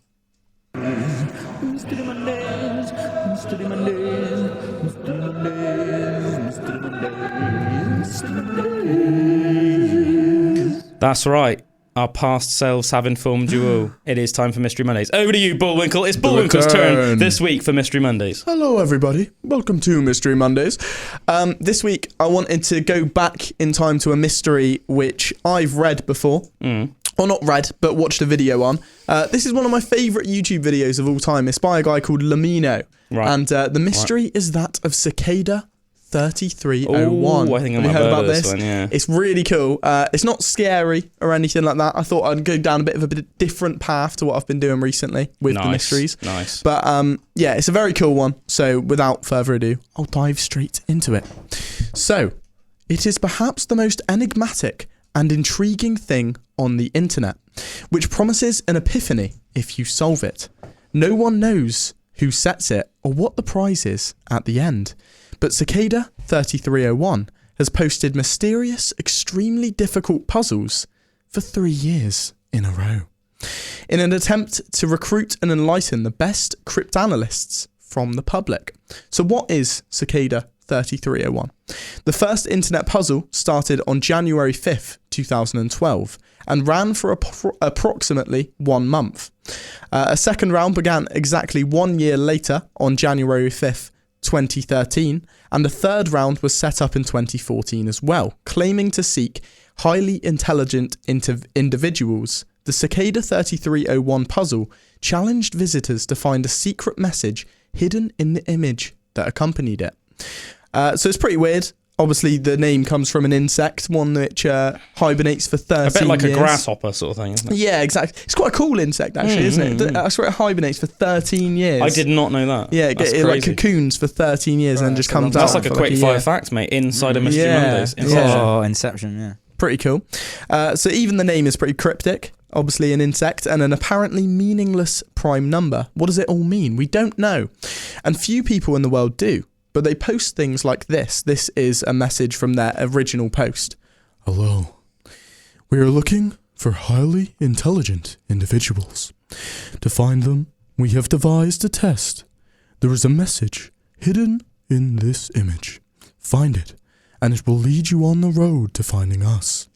Mystery Mondays, Mystery Mondays, Mystery Mondays, Mystery Mondays, Mystery Mondays. That's right. Our past selves have informed you all. It is time for Mystery Mondays. Over to you, Bullwinkle. It's Bullwinkle's turn this week for Mystery Mondays. Hello, everybody. Welcome to Mystery Mondays. This week, I wanted to go back in time to a mystery which I've read before. or not read, but watched a video on. This is one of my favourite YouTube videos of all time. It's by a guy called Lamino. Right. And the mystery is that of Cicada 3301. I think I might have heard about this one, yeah. It's really cool. It's not scary or anything like that. I thought I'd go down a bit of a different path to what I've been doing recently with the mysteries. Nice. But yeah, it's a very cool one. So without further ado, I'll dive straight into it. So, it is perhaps the most enigmatic and intriguing thing on the internet, which promises an epiphany if you solve it. No one knows who sets it or what the prize is at the end. But Cicada 3301 has posted mysterious, extremely difficult puzzles for 3 years in a row, in an attempt to recruit and enlighten the best cryptanalysts from the public. So what is Cicada 3301? The first internet puzzle started on January 5th, 2012 and ran for approximately 1 month. A second round began exactly 1 year later on January 5th, 2013, and the third round was set up in 2014 as well, claiming to seek highly intelligent individuals. The Cicada 3301 puzzle challenged visitors to find a secret message hidden in the image that accompanied it. So it's pretty weird. Obviously, the name comes from an insect, one which hibernates for 13 years. A bit like a grasshopper sort of thing, isn't it? Yeah, exactly. It's quite a cool insect, actually, isn't it? I swear it hibernates for 13 years. I did not know that. Yeah, it like cocoons for 13 years and then just comes out. That's like a Quickfire fact, mate. Inside a Mystery Mondays. Inception. Oh, Inception, yeah. Pretty cool. So even the name is pretty cryptic. Obviously an insect and an apparently meaningless prime number. What does it all mean? We don't know. And few people in the world do. But they post things like this. This is a message from their original post. Hello. We are looking for highly intelligent individuals. To find them, we have devised a test. There is a message hidden in this image. Find it, and it will lead you on the road to finding us.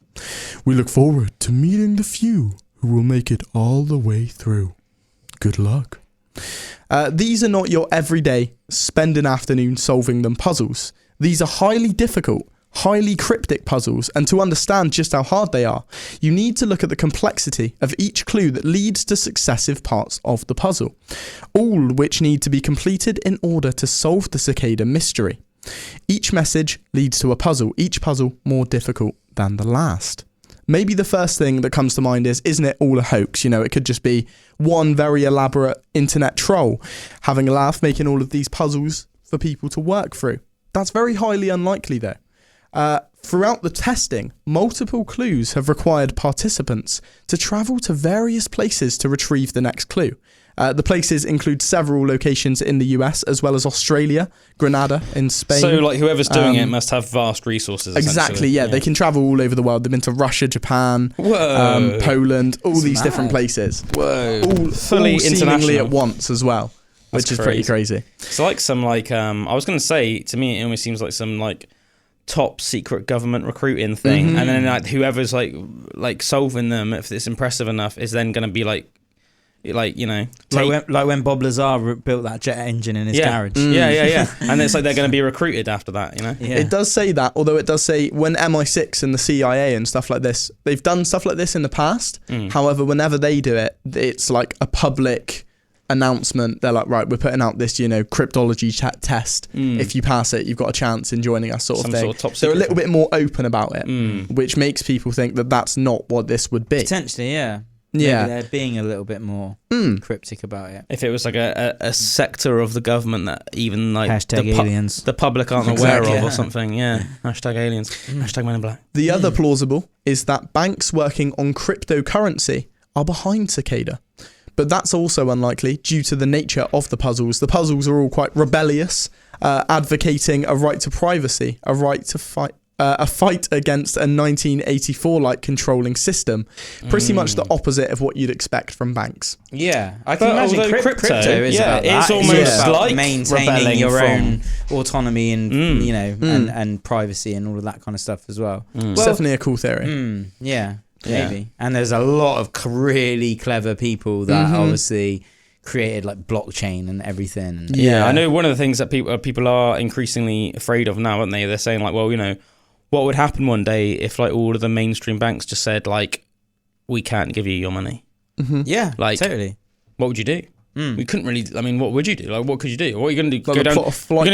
We look forward to meeting the few who will make it all the way through. Good luck. These are not your everyday spend an afternoon solving them puzzles. These are highly difficult, highly cryptic puzzles, and to understand just how hard they are, you need to look at the complexity of each clue that leads to successive parts of the puzzle, all which need to be completed in order to solve the Cicada mystery. Each message leads to a puzzle, each puzzle more difficult than the last. Maybe the first thing that comes to mind is, isn't it all a hoax? You know, it could just be one very elaborate internet troll having a laugh, making all of these puzzles for people to work through. That's very highly unlikely though. Throughout the testing, multiple clues have required participants to travel to various places to retrieve the next clue. The places include several locations in the US, as well as Australia, Grenada in Spain. So, like, whoever's doing it must have vast resources. Exactly, yeah. They can travel all over the world. They've been to Russia, Japan, Poland, all these different places. Whoa. All Fully seemingly at once as well, which is pretty crazy. It's like some, like, I was going to say, to me, it almost seems like some, like, top secret government recruiting thing. And then, like, whoever's, like solving them, if it's impressive enough, is then going to be, like, you know, like when Bob Lazar built that jet engine in his garage. Yeah. And it's like they're going to be recruited after that, you know. Yeah. It does say that, although it does say when MI6 and the CIA and stuff like this, they've done stuff like this in the past. However, whenever they do it, it's like a public announcement. They're like, right, we're putting out this, you know, cryptology test. If you pass it, you've got a chance in joining us, sort of thing. They're a little bit more open about it, which makes people think that that's not what this would be. Potentially, yeah. Maybe they're being a little bit more cryptic about it. If it was like a sector of the government that even like aliens, the public aren't aware of or something, Hashtag aliens, Hashtag Men in Black. The other plausible is that banks working on cryptocurrency are behind Cicada. But that's also unlikely due to the nature of the puzzles. The puzzles are all quite rebellious, advocating a right to privacy, a right to fight. A fight against a 1984-like controlling system, pretty much the opposite of what you'd expect from banks. Yeah, I can imagine crypto is about that. It's almost like maintaining your own autonomy and you know and privacy and all of that kind of stuff as well. It's definitely a cool theory. Yeah, maybe. And there's a lot of really clever people that obviously created like blockchain and everything. Yeah, I know one of the things that people are increasingly afraid of now, aren't they? They're saying like, well, you know, what would happen one day if like all of the mainstream banks just said like, we can't give you your money. Mm-hmm. Yeah, like totally. What would you do? We couldn't really. I mean, what would you do? Like, what could you do? What are you going to do? Like You're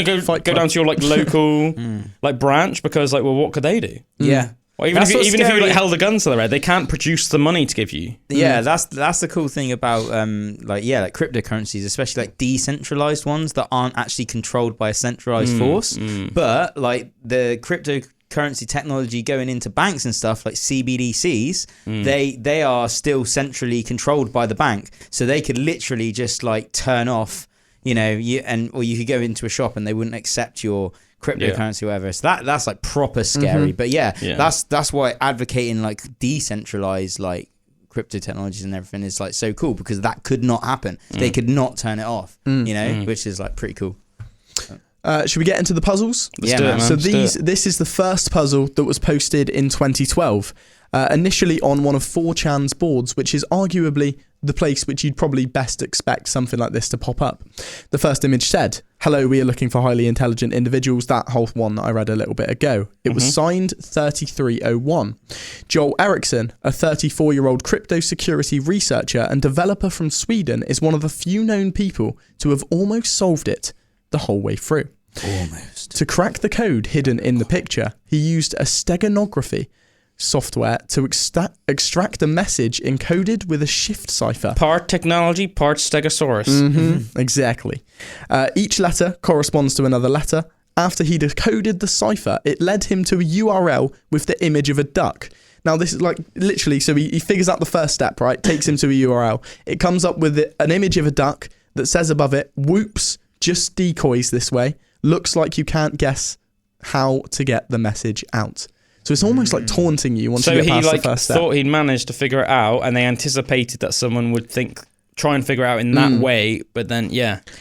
going to go down to your like local like branch because like, well, what could they do? Yeah. Well, even if you like held a gun to their head, they can't produce the money to give you. Yeah, that's the cool thing about like cryptocurrencies, especially like decentralized ones that aren't actually controlled by a centralized force. But like the cryptocurrency technology going into banks and stuff like CBDCs, they are still centrally controlled by the bank, so they could literally just like turn off, or you could go into a shop and they wouldn't accept your cryptocurrency or whatever. So that's like proper scary. But that's why advocating like decentralized like crypto technologies and everything is like so cool, because that could not happen. They could not turn it off, which is like pretty cool. Should we get into the puzzles? Let's do it, man. So this is the first puzzle that was posted in 2012, initially on one of 4chan's boards, which is arguably the place which you'd probably best expect something like this to pop up. The first image said, "Hello, we are looking for highly intelligent individuals." That whole one that I read a little bit ago. It was signed 3301. Joel Eriksson, a 34-year-old crypto security researcher and developer from Sweden, is one of the few known people to have almost solved it the whole way through. Almost. To crack the code hidden in the picture, he used a steganography software to extract a message encoded with a shift cipher. Part technology, part stegosaurus. Exactly. Each letter corresponds to another letter. After he decoded the cipher, it led him to a URL with the image of a duck. Now, this is like literally, so he figures out the first step, right? Takes him to a URL. It comes up with an image of a duck that says above it, "Whoops, just decoys this way. Looks like you can't guess how to get the message out." So it's almost like taunting you once you get past the first step. So he thought he'd managed to figure it out, and they anticipated that someone would try and figure it out in that way, but then,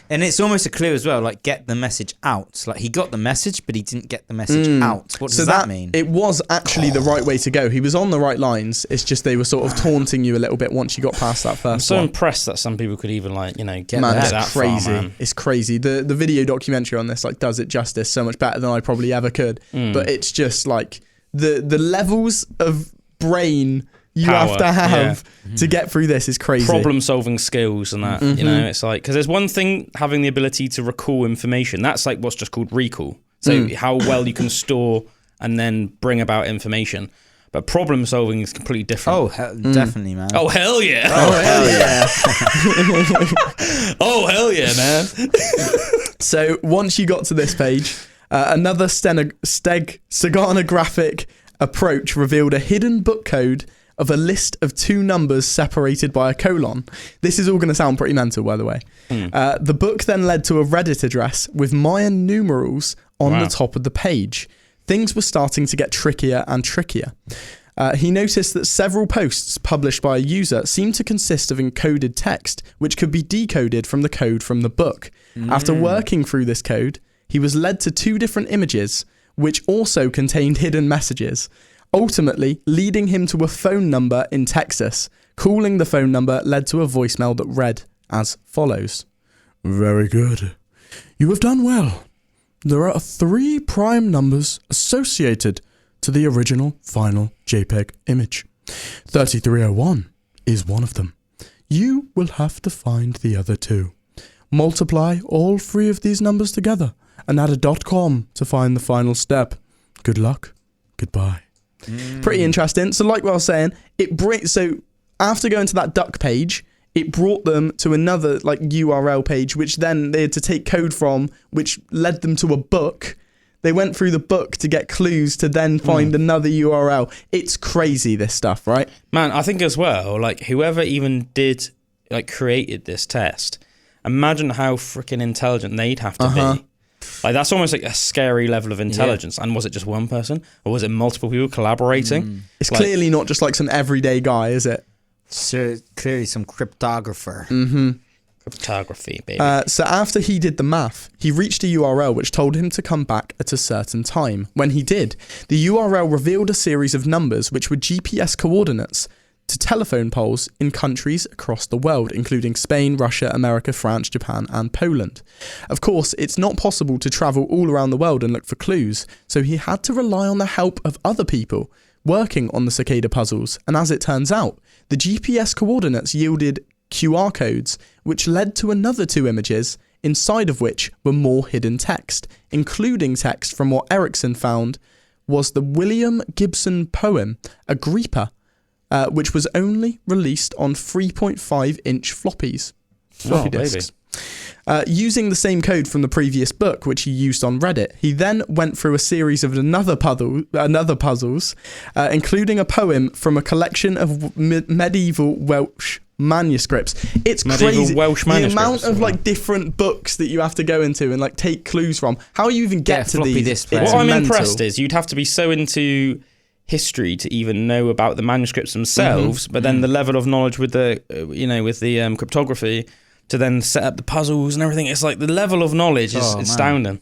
And it's almost a clue as well, like get the message out. Like he got the message, but he didn't get the message out. What does that mean? It was actually the right way to go. He was on the right lines. It's just they were sort of taunting you a little bit once you got past that first I'm so one. impressed that some people could even get that that crazy. far, man. It's crazy. The video documentary on this does it justice so much better than I probably ever could. But it's just like the levels of brain you have to have to get through this is crazy. Problem solving skills and that, it's like, because there's one thing having the ability to recall information. That's like what's just called recall. So how well you can store and then bring about information. But problem solving is completely different. Oh, definitely, man. Oh, hell yeah. Oh, hell yeah. Oh, hell yeah, man. So once you got to this page, another steganographic approach revealed a hidden book code of a list of 2 numbers separated by a colon. This is all going to sound pretty mental, by the way. The book then led to a Reddit address with Mayan numerals on the top of the page. Things were starting to get trickier and trickier. He noticed that several posts published by a user seemed to consist of encoded text, which could be decoded from the code from the book. After working through this code, he was led to 2 different images, which also contained hidden messages, ultimately leading him to a phone number in Texas. Calling the phone number led to a voicemail that read as follows. "Very good. You have done well. There are 3 prime numbers associated to the original final JPEG image. 3301 is one of them. You will have to find the other 2. Multiply all 3 of these numbers together and add a .com to find the final step. Good luck. Goodbye." Pretty interesting. So like what I was saying, so after going to that duck page, it brought them to another URL page, which then they had to take code from, which led them to a book. They went through the book to get clues to then find another URL. It's crazy, this stuff, right? Man, I think as well, whoever even created this test, imagine how freaking intelligent they'd have to be. That's almost like a scary level of intelligence. And was it just one person? Or was it multiple people collaborating? It's clearly not just some everyday guy, is it? So clearly some cryptographer. Cryptography, baby. So after he did the math, he reached a URL which told him to come back at a certain time. When he did, the URL revealed a series of numbers which were GPS coordinates to telephone poles in countries across the world, including Spain, Russia, America, France, Japan, and Poland. Of course, it's not possible to travel all around the world and look for clues, so he had to rely on the help of other people, working on the Cicada puzzles, and as it turns out, the GPS coordinates yielded QR codes, which led to another 2 images, inside of which were more hidden text, including text from what Erickson found was the William Gibson poem, Agrippa, which was only released on 3.5-inch floppy disks. Using the same code from the previous book, which he used on Reddit, he then went through a series of another puzzles, including a poem from a collection of medieval Welsh manuscripts. It's medieval crazy. Welsh manuscripts. The amount of like different books that you have to go into and like take clues from. How you even get to these? What I'm impressed is you'd have to be so into history to even know about the manuscripts themselves, but then the level of knowledge with the cryptography to then set up the puzzles and everything. It's like the level of knowledge is astounding.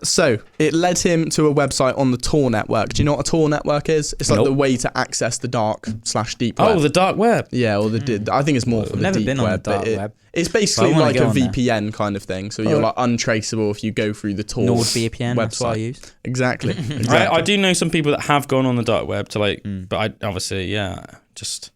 So it led him to a website on the Tor network. Do you know what a Tor network is? It's like the way to access the dark/deep web. Oh, the dark web. Yeah, or I think it's more for the deep web. Never been on the dark web. It's basically like a VPN kind of thing. So you're like untraceable if you go through the Tor NordVPN, website. That's what I use. Exactly. I do know some people that have gone on the dark web to like, but I obviously, just...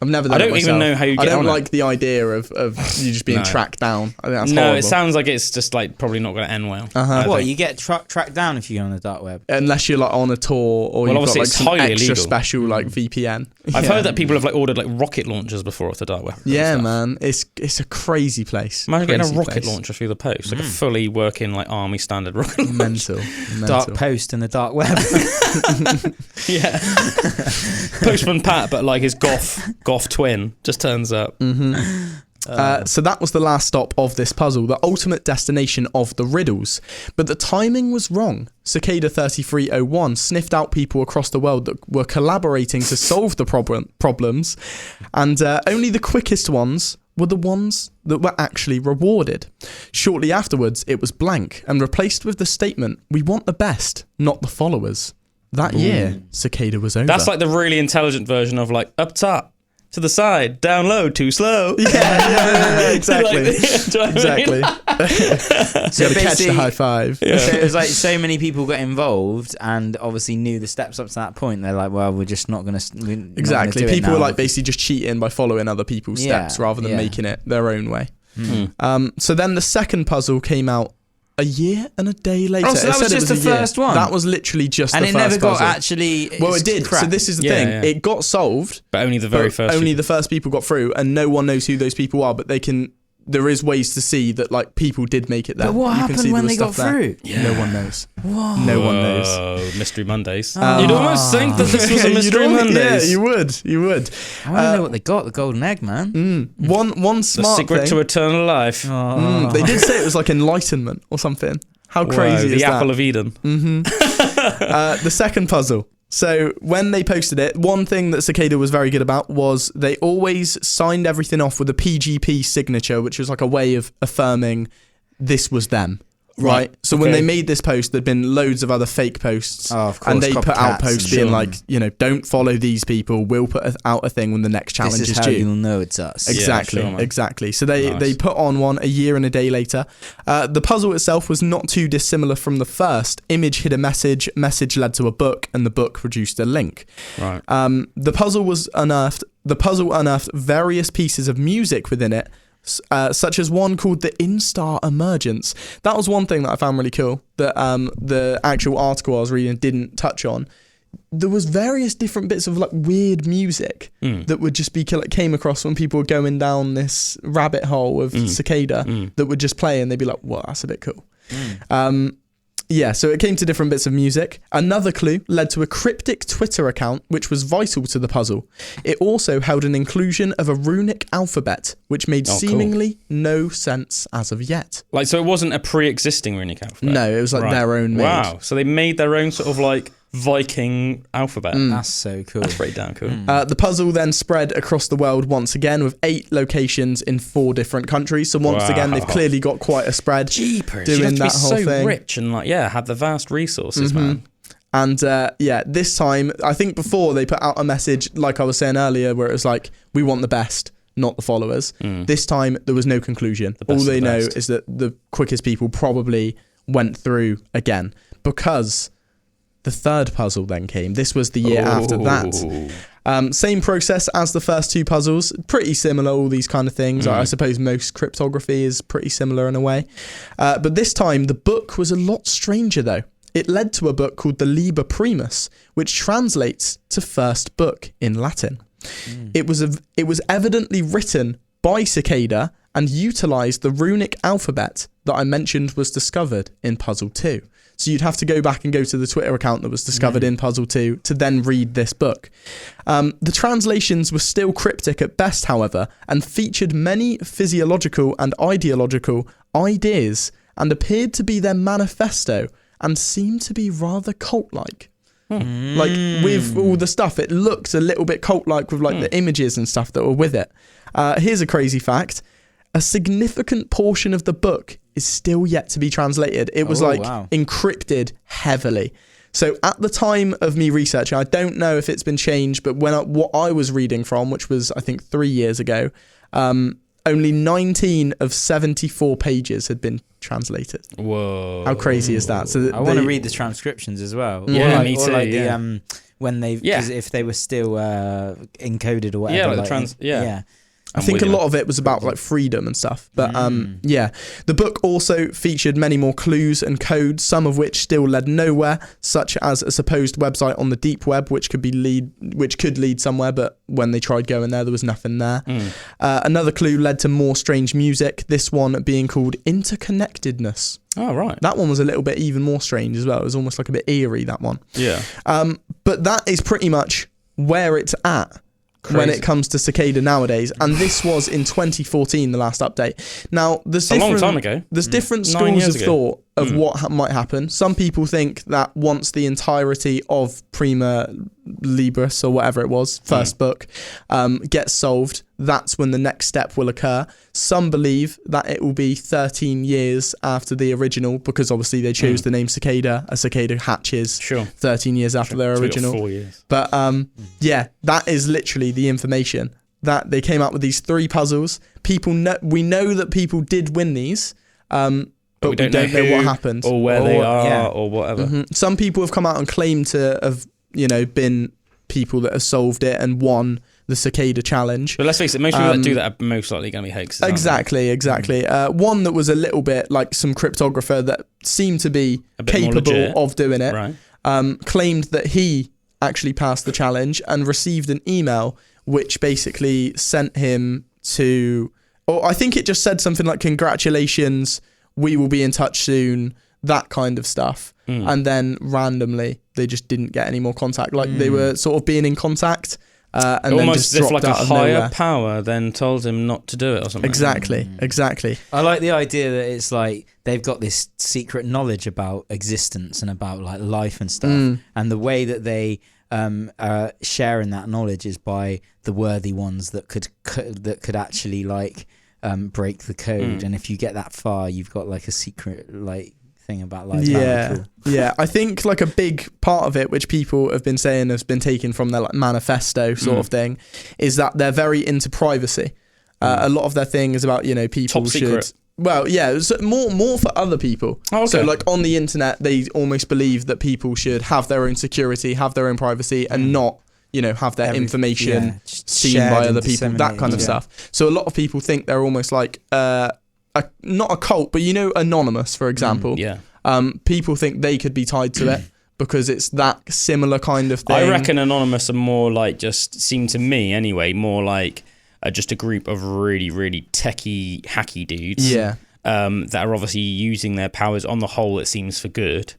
I've never done it myself. I don't even know how you get on. I don't like the idea of you just being tracked down. I think that's horrible. horrible. It sounds like it's just like probably not going to end well. What, you get tracked down if you go on the dark web? Unless you're like on a Tor or you've got like some extra special like VPN. I've heard that people have like ordered like rocket launchers before off the dark web. Yeah, man. It's a crazy place. Imagine getting a rocket launcher through the post. Like a fully working like army standard rocket launcher. Mental. Dark post in the dark web. Yeah. Postman Pat, but like his goth twin just turns up. So that was the last stop of this puzzle, the ultimate destination of the riddles. But the timing was wrong. Cicada 3301 sniffed out people across the world that were collaborating to solve the problems, and only the quickest ones were the ones that were actually rewarded. Shortly afterwards, it was blank and replaced with the statement, "We want the best, not the followers." That year, Cicada was over. That's like the really intelligent version of like up top, to the side, down low, too slow. Yeah, exactly. Exactly. So catch the high five. Yeah. So it was like so many people got involved and obviously knew the steps up to that point. They're like, well, we're just not going to. Exactly. People were like basically just cheating by following other people's steps rather than making it their own way. So then the second puzzle came out a year and a day later. Oh, so that was just the first one? That was literally just the first puzzle. And it never got actually... Well, it did. So this is the thing. Yeah. It got solved. But only the very first Only the first people got through, and no one knows who those people are, but they can... There is ways to see that like people did make it there. But what happened when they got through? Yeah. No one knows. Whoa. No one knows. Mystery Mondays. You'd almost think that this was a Mystery Mondays. Yeah, you would. I want to know what they got. The golden egg, man. One smart thing. The secret to eternal life. They did say it was like enlightenment or something. How crazy is that? The Apple of Eden. The second puzzle. So when they posted it, one thing that Cicada was very good about was they always signed everything off with a PGP signature, which was like a way of affirming this was them. Right. So when they made this post, there'd been loads of other fake posts. Oh, of course, and they put out posts being like, don't follow these people. We'll put out a thing when the next challenge is due. This is how you'll know it's us. Exactly. So they put on one a year and a day later. The puzzle itself was not too dissimilar from the first. Image hid a message led to a book, and the book produced a link. Right. The puzzle unearthed various pieces of music within it, such as one called the Instar Emergence. That was one thing that I found really cool that the actual article I was reading didn't touch on. There was various different bits of like weird music that would just be came across when people were going down this rabbit hole of Cicada that would just play, and they'd be like, "Well, that's a bit cool." So it came to different bits of music. Another clue led to a cryptic Twitter account, which was vital to the puzzle. It also held an inclusion of a runic alphabet, which made seemingly no sense as of yet. Like, so it wasn't a pre-existing runic alphabet? No, it was like their own made. Wow, so they made their own sort of like Viking alphabet. That's so cool. That's pretty damn cool. The puzzle then spread across the world once again with 8 locations in 4 different countries. So once again, they've clearly got quite a spread. Jeepers, doing you have to that be whole so thing. rich and like have the vast resources, man. And this time, I think before they put out a message, like I was saying earlier, where it was like, we want the best, not the followers. This time, there was no conclusion. All they know is that the quickest people probably went through again, because the third puzzle then came. This was the year after that. Same process as the first two puzzles. Pretty similar, all these kind of things. I suppose most cryptography is pretty similar in a way. But this time, the book was a lot stranger, though. It led to a book called the Liber Primus, which translates to first book in Latin. It was evidently written by Cicada and utilised the runic alphabet that I mentioned was discovered in Puzzle 2. So you'd have to go back and go to the Twitter account that was discovered in Puzzle 2 to then read this book. The translations were still cryptic at best, however, and featured many physiological and ideological ideas and appeared to be their manifesto and seemed to be rather cult-like. Like, with all the stuff, it looked a little bit cult-like with, like, the images and stuff that were with it. Here's a crazy fact. A significant portion of the book is still yet to be translated. It was, encrypted heavily. So at the time of me researching, I don't know if it's been changed, but what I was reading from, which was, I think, 3 years ago, only 19 of 74 pages had been translated. Whoa. How crazy is that? So I want to read the transcriptions as well. Yeah, me too. The, when they, if they were still encoded or whatever. I think a lot of it was about like freedom and stuff. But the book also featured many more clues and codes, some of which still led nowhere, such as a supposed website on the deep web, which could lead somewhere, but when they tried going there was nothing there. Another clue led to more strange music, this one being called interconnectedness. Oh, right. That one was a little bit even more strange as well. It was almost like a bit eerie, that one. Yeah. But that is pretty much where it's at. Crazy. When it comes to Cicada nowadays, and this was in 2014, the last update. Now, there's a long time ago. There's different schools of thought of what might happen. Some people think that once the entirety of Prima Libris, or whatever it was, first book, gets solved, that's when the next step will occur. Some believe that it will be 13 years after the original, because obviously they chose the name Cicada. A cicada hatches 13 years after their original. 4 years. But that is literally the information. That they came up with these 3 puzzles. We know that people did win these, but we don't know what happened or where they are or whatever. Some people have come out and claimed to have, been people that have solved it and won the Cicada challenge. But let's face it, most people that do that are most likely going to be hoaxes. Exactly. One that was a little bit like some cryptographer that seemed to be capable of doing it, claimed that he actually passed the challenge and received an email which basically sent him to, or I think it just said something like, congratulations, we will be in touch soon, that kind of stuff. And then randomly they just didn't get any more contact. Like they were sort of being in contact and almost then just dropped like out a of higher nowhere. Power then told him not to do it or something. Exactly. I like the idea that it's like they've got this secret knowledge about existence and about like life and stuff, and the way that they sharing that knowledge is by the worthy ones that could actually like break the code. And if you get that far, you've got like a secret like thing about life. Yeah. I think like a big part of it, which people have been saying has been taken from their like manifesto sort of thing, is that they're very into privacy. A lot of their thing is about people Top secret. Well, yeah, so more for other people. Oh, okay. So, like, on the internet, they almost believe that people should have their own security, have their own privacy, and not, have their information seen by other people, that kind of stuff. So, a lot of people think they're almost like, not a cult, but, Anonymous, for example. People think they could be tied to it because it's that similar kind of thing. I reckon Anonymous are more like, just seem to me anyway, more like just a group of really, really techie, hacky dudes. That are obviously using their powers on the whole, it seems, for good.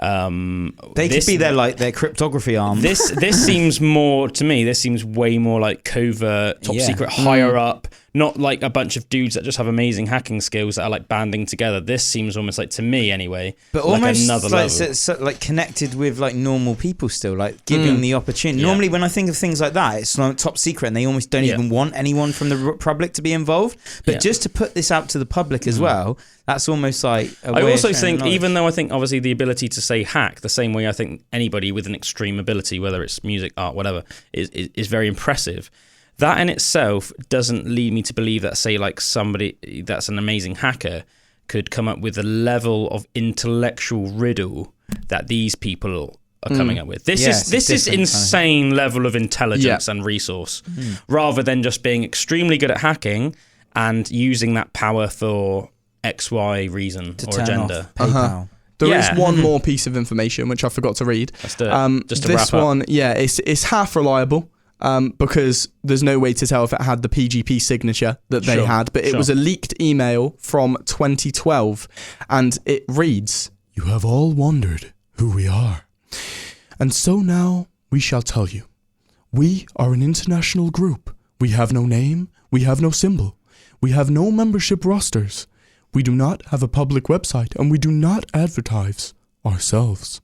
They could be their cryptography arm. This seems more, to me, this seems way more like covert, top secret, higher up. Not like a bunch of dudes that just have amazing hacking skills that are like banding together. This seems almost like, to me anyway, but like almost another level. So, like connected with like normal people still, like giving the opportunity. Normally when I think of things like that, it's like top secret and they almost don't even want anyone from the public to be involved. But just to put this out to the public as well, that's almost like a way I also of think, knowledge. even though I think obviously the ability to say hack, the same way I think anybody with an extreme ability, whether it's music, art, whatever, is very impressive. That in itself doesn't lead me to believe that, say, like somebody that's an amazing hacker could come up with a level of intellectual riddle that these people are coming up with. This is insane level of intelligence and resource, rather than just being extremely good at hacking and using that power for XY reason or agenda. PayPal. There is one more piece of information which I forgot to read. Let's do it. Just to wrap up. This one, it's half reliable. Because there's no way to tell if it had the PGP signature that they had, but it was a leaked email from 2012, and it reads, "You have all wondered who we are, and so now we shall tell you. We are an international group. We have no name, we have no symbol, we have no membership rosters, we do not have a public website, and we do not advertise ourselves.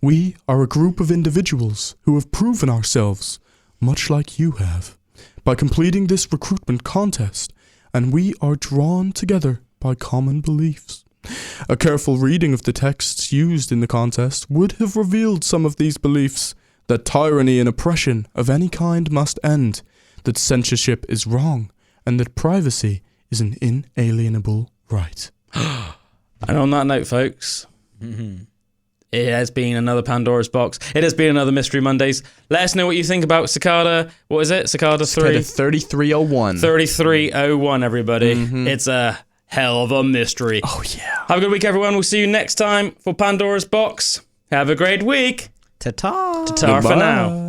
We are a group of individuals who have proven ourselves, much like you have, by completing this recruitment contest, and we are drawn together by common beliefs. A careful reading of the texts used in the contest would have revealed some of these beliefs, that tyranny and oppression of any kind must end, that censorship is wrong, and that privacy is an inalienable right." And on that note, folks, it has been another Pandora's Box. It has been another Mystery Mondays. Let us know what you think about Cicada. What is it? Cicada 3? 3301. 3301, everybody. It's a hell of a mystery. Oh, yeah. Have a good week, everyone. We'll see you next time for Pandora's Box. Have a great week. Ta-ta. Ta-ta for now.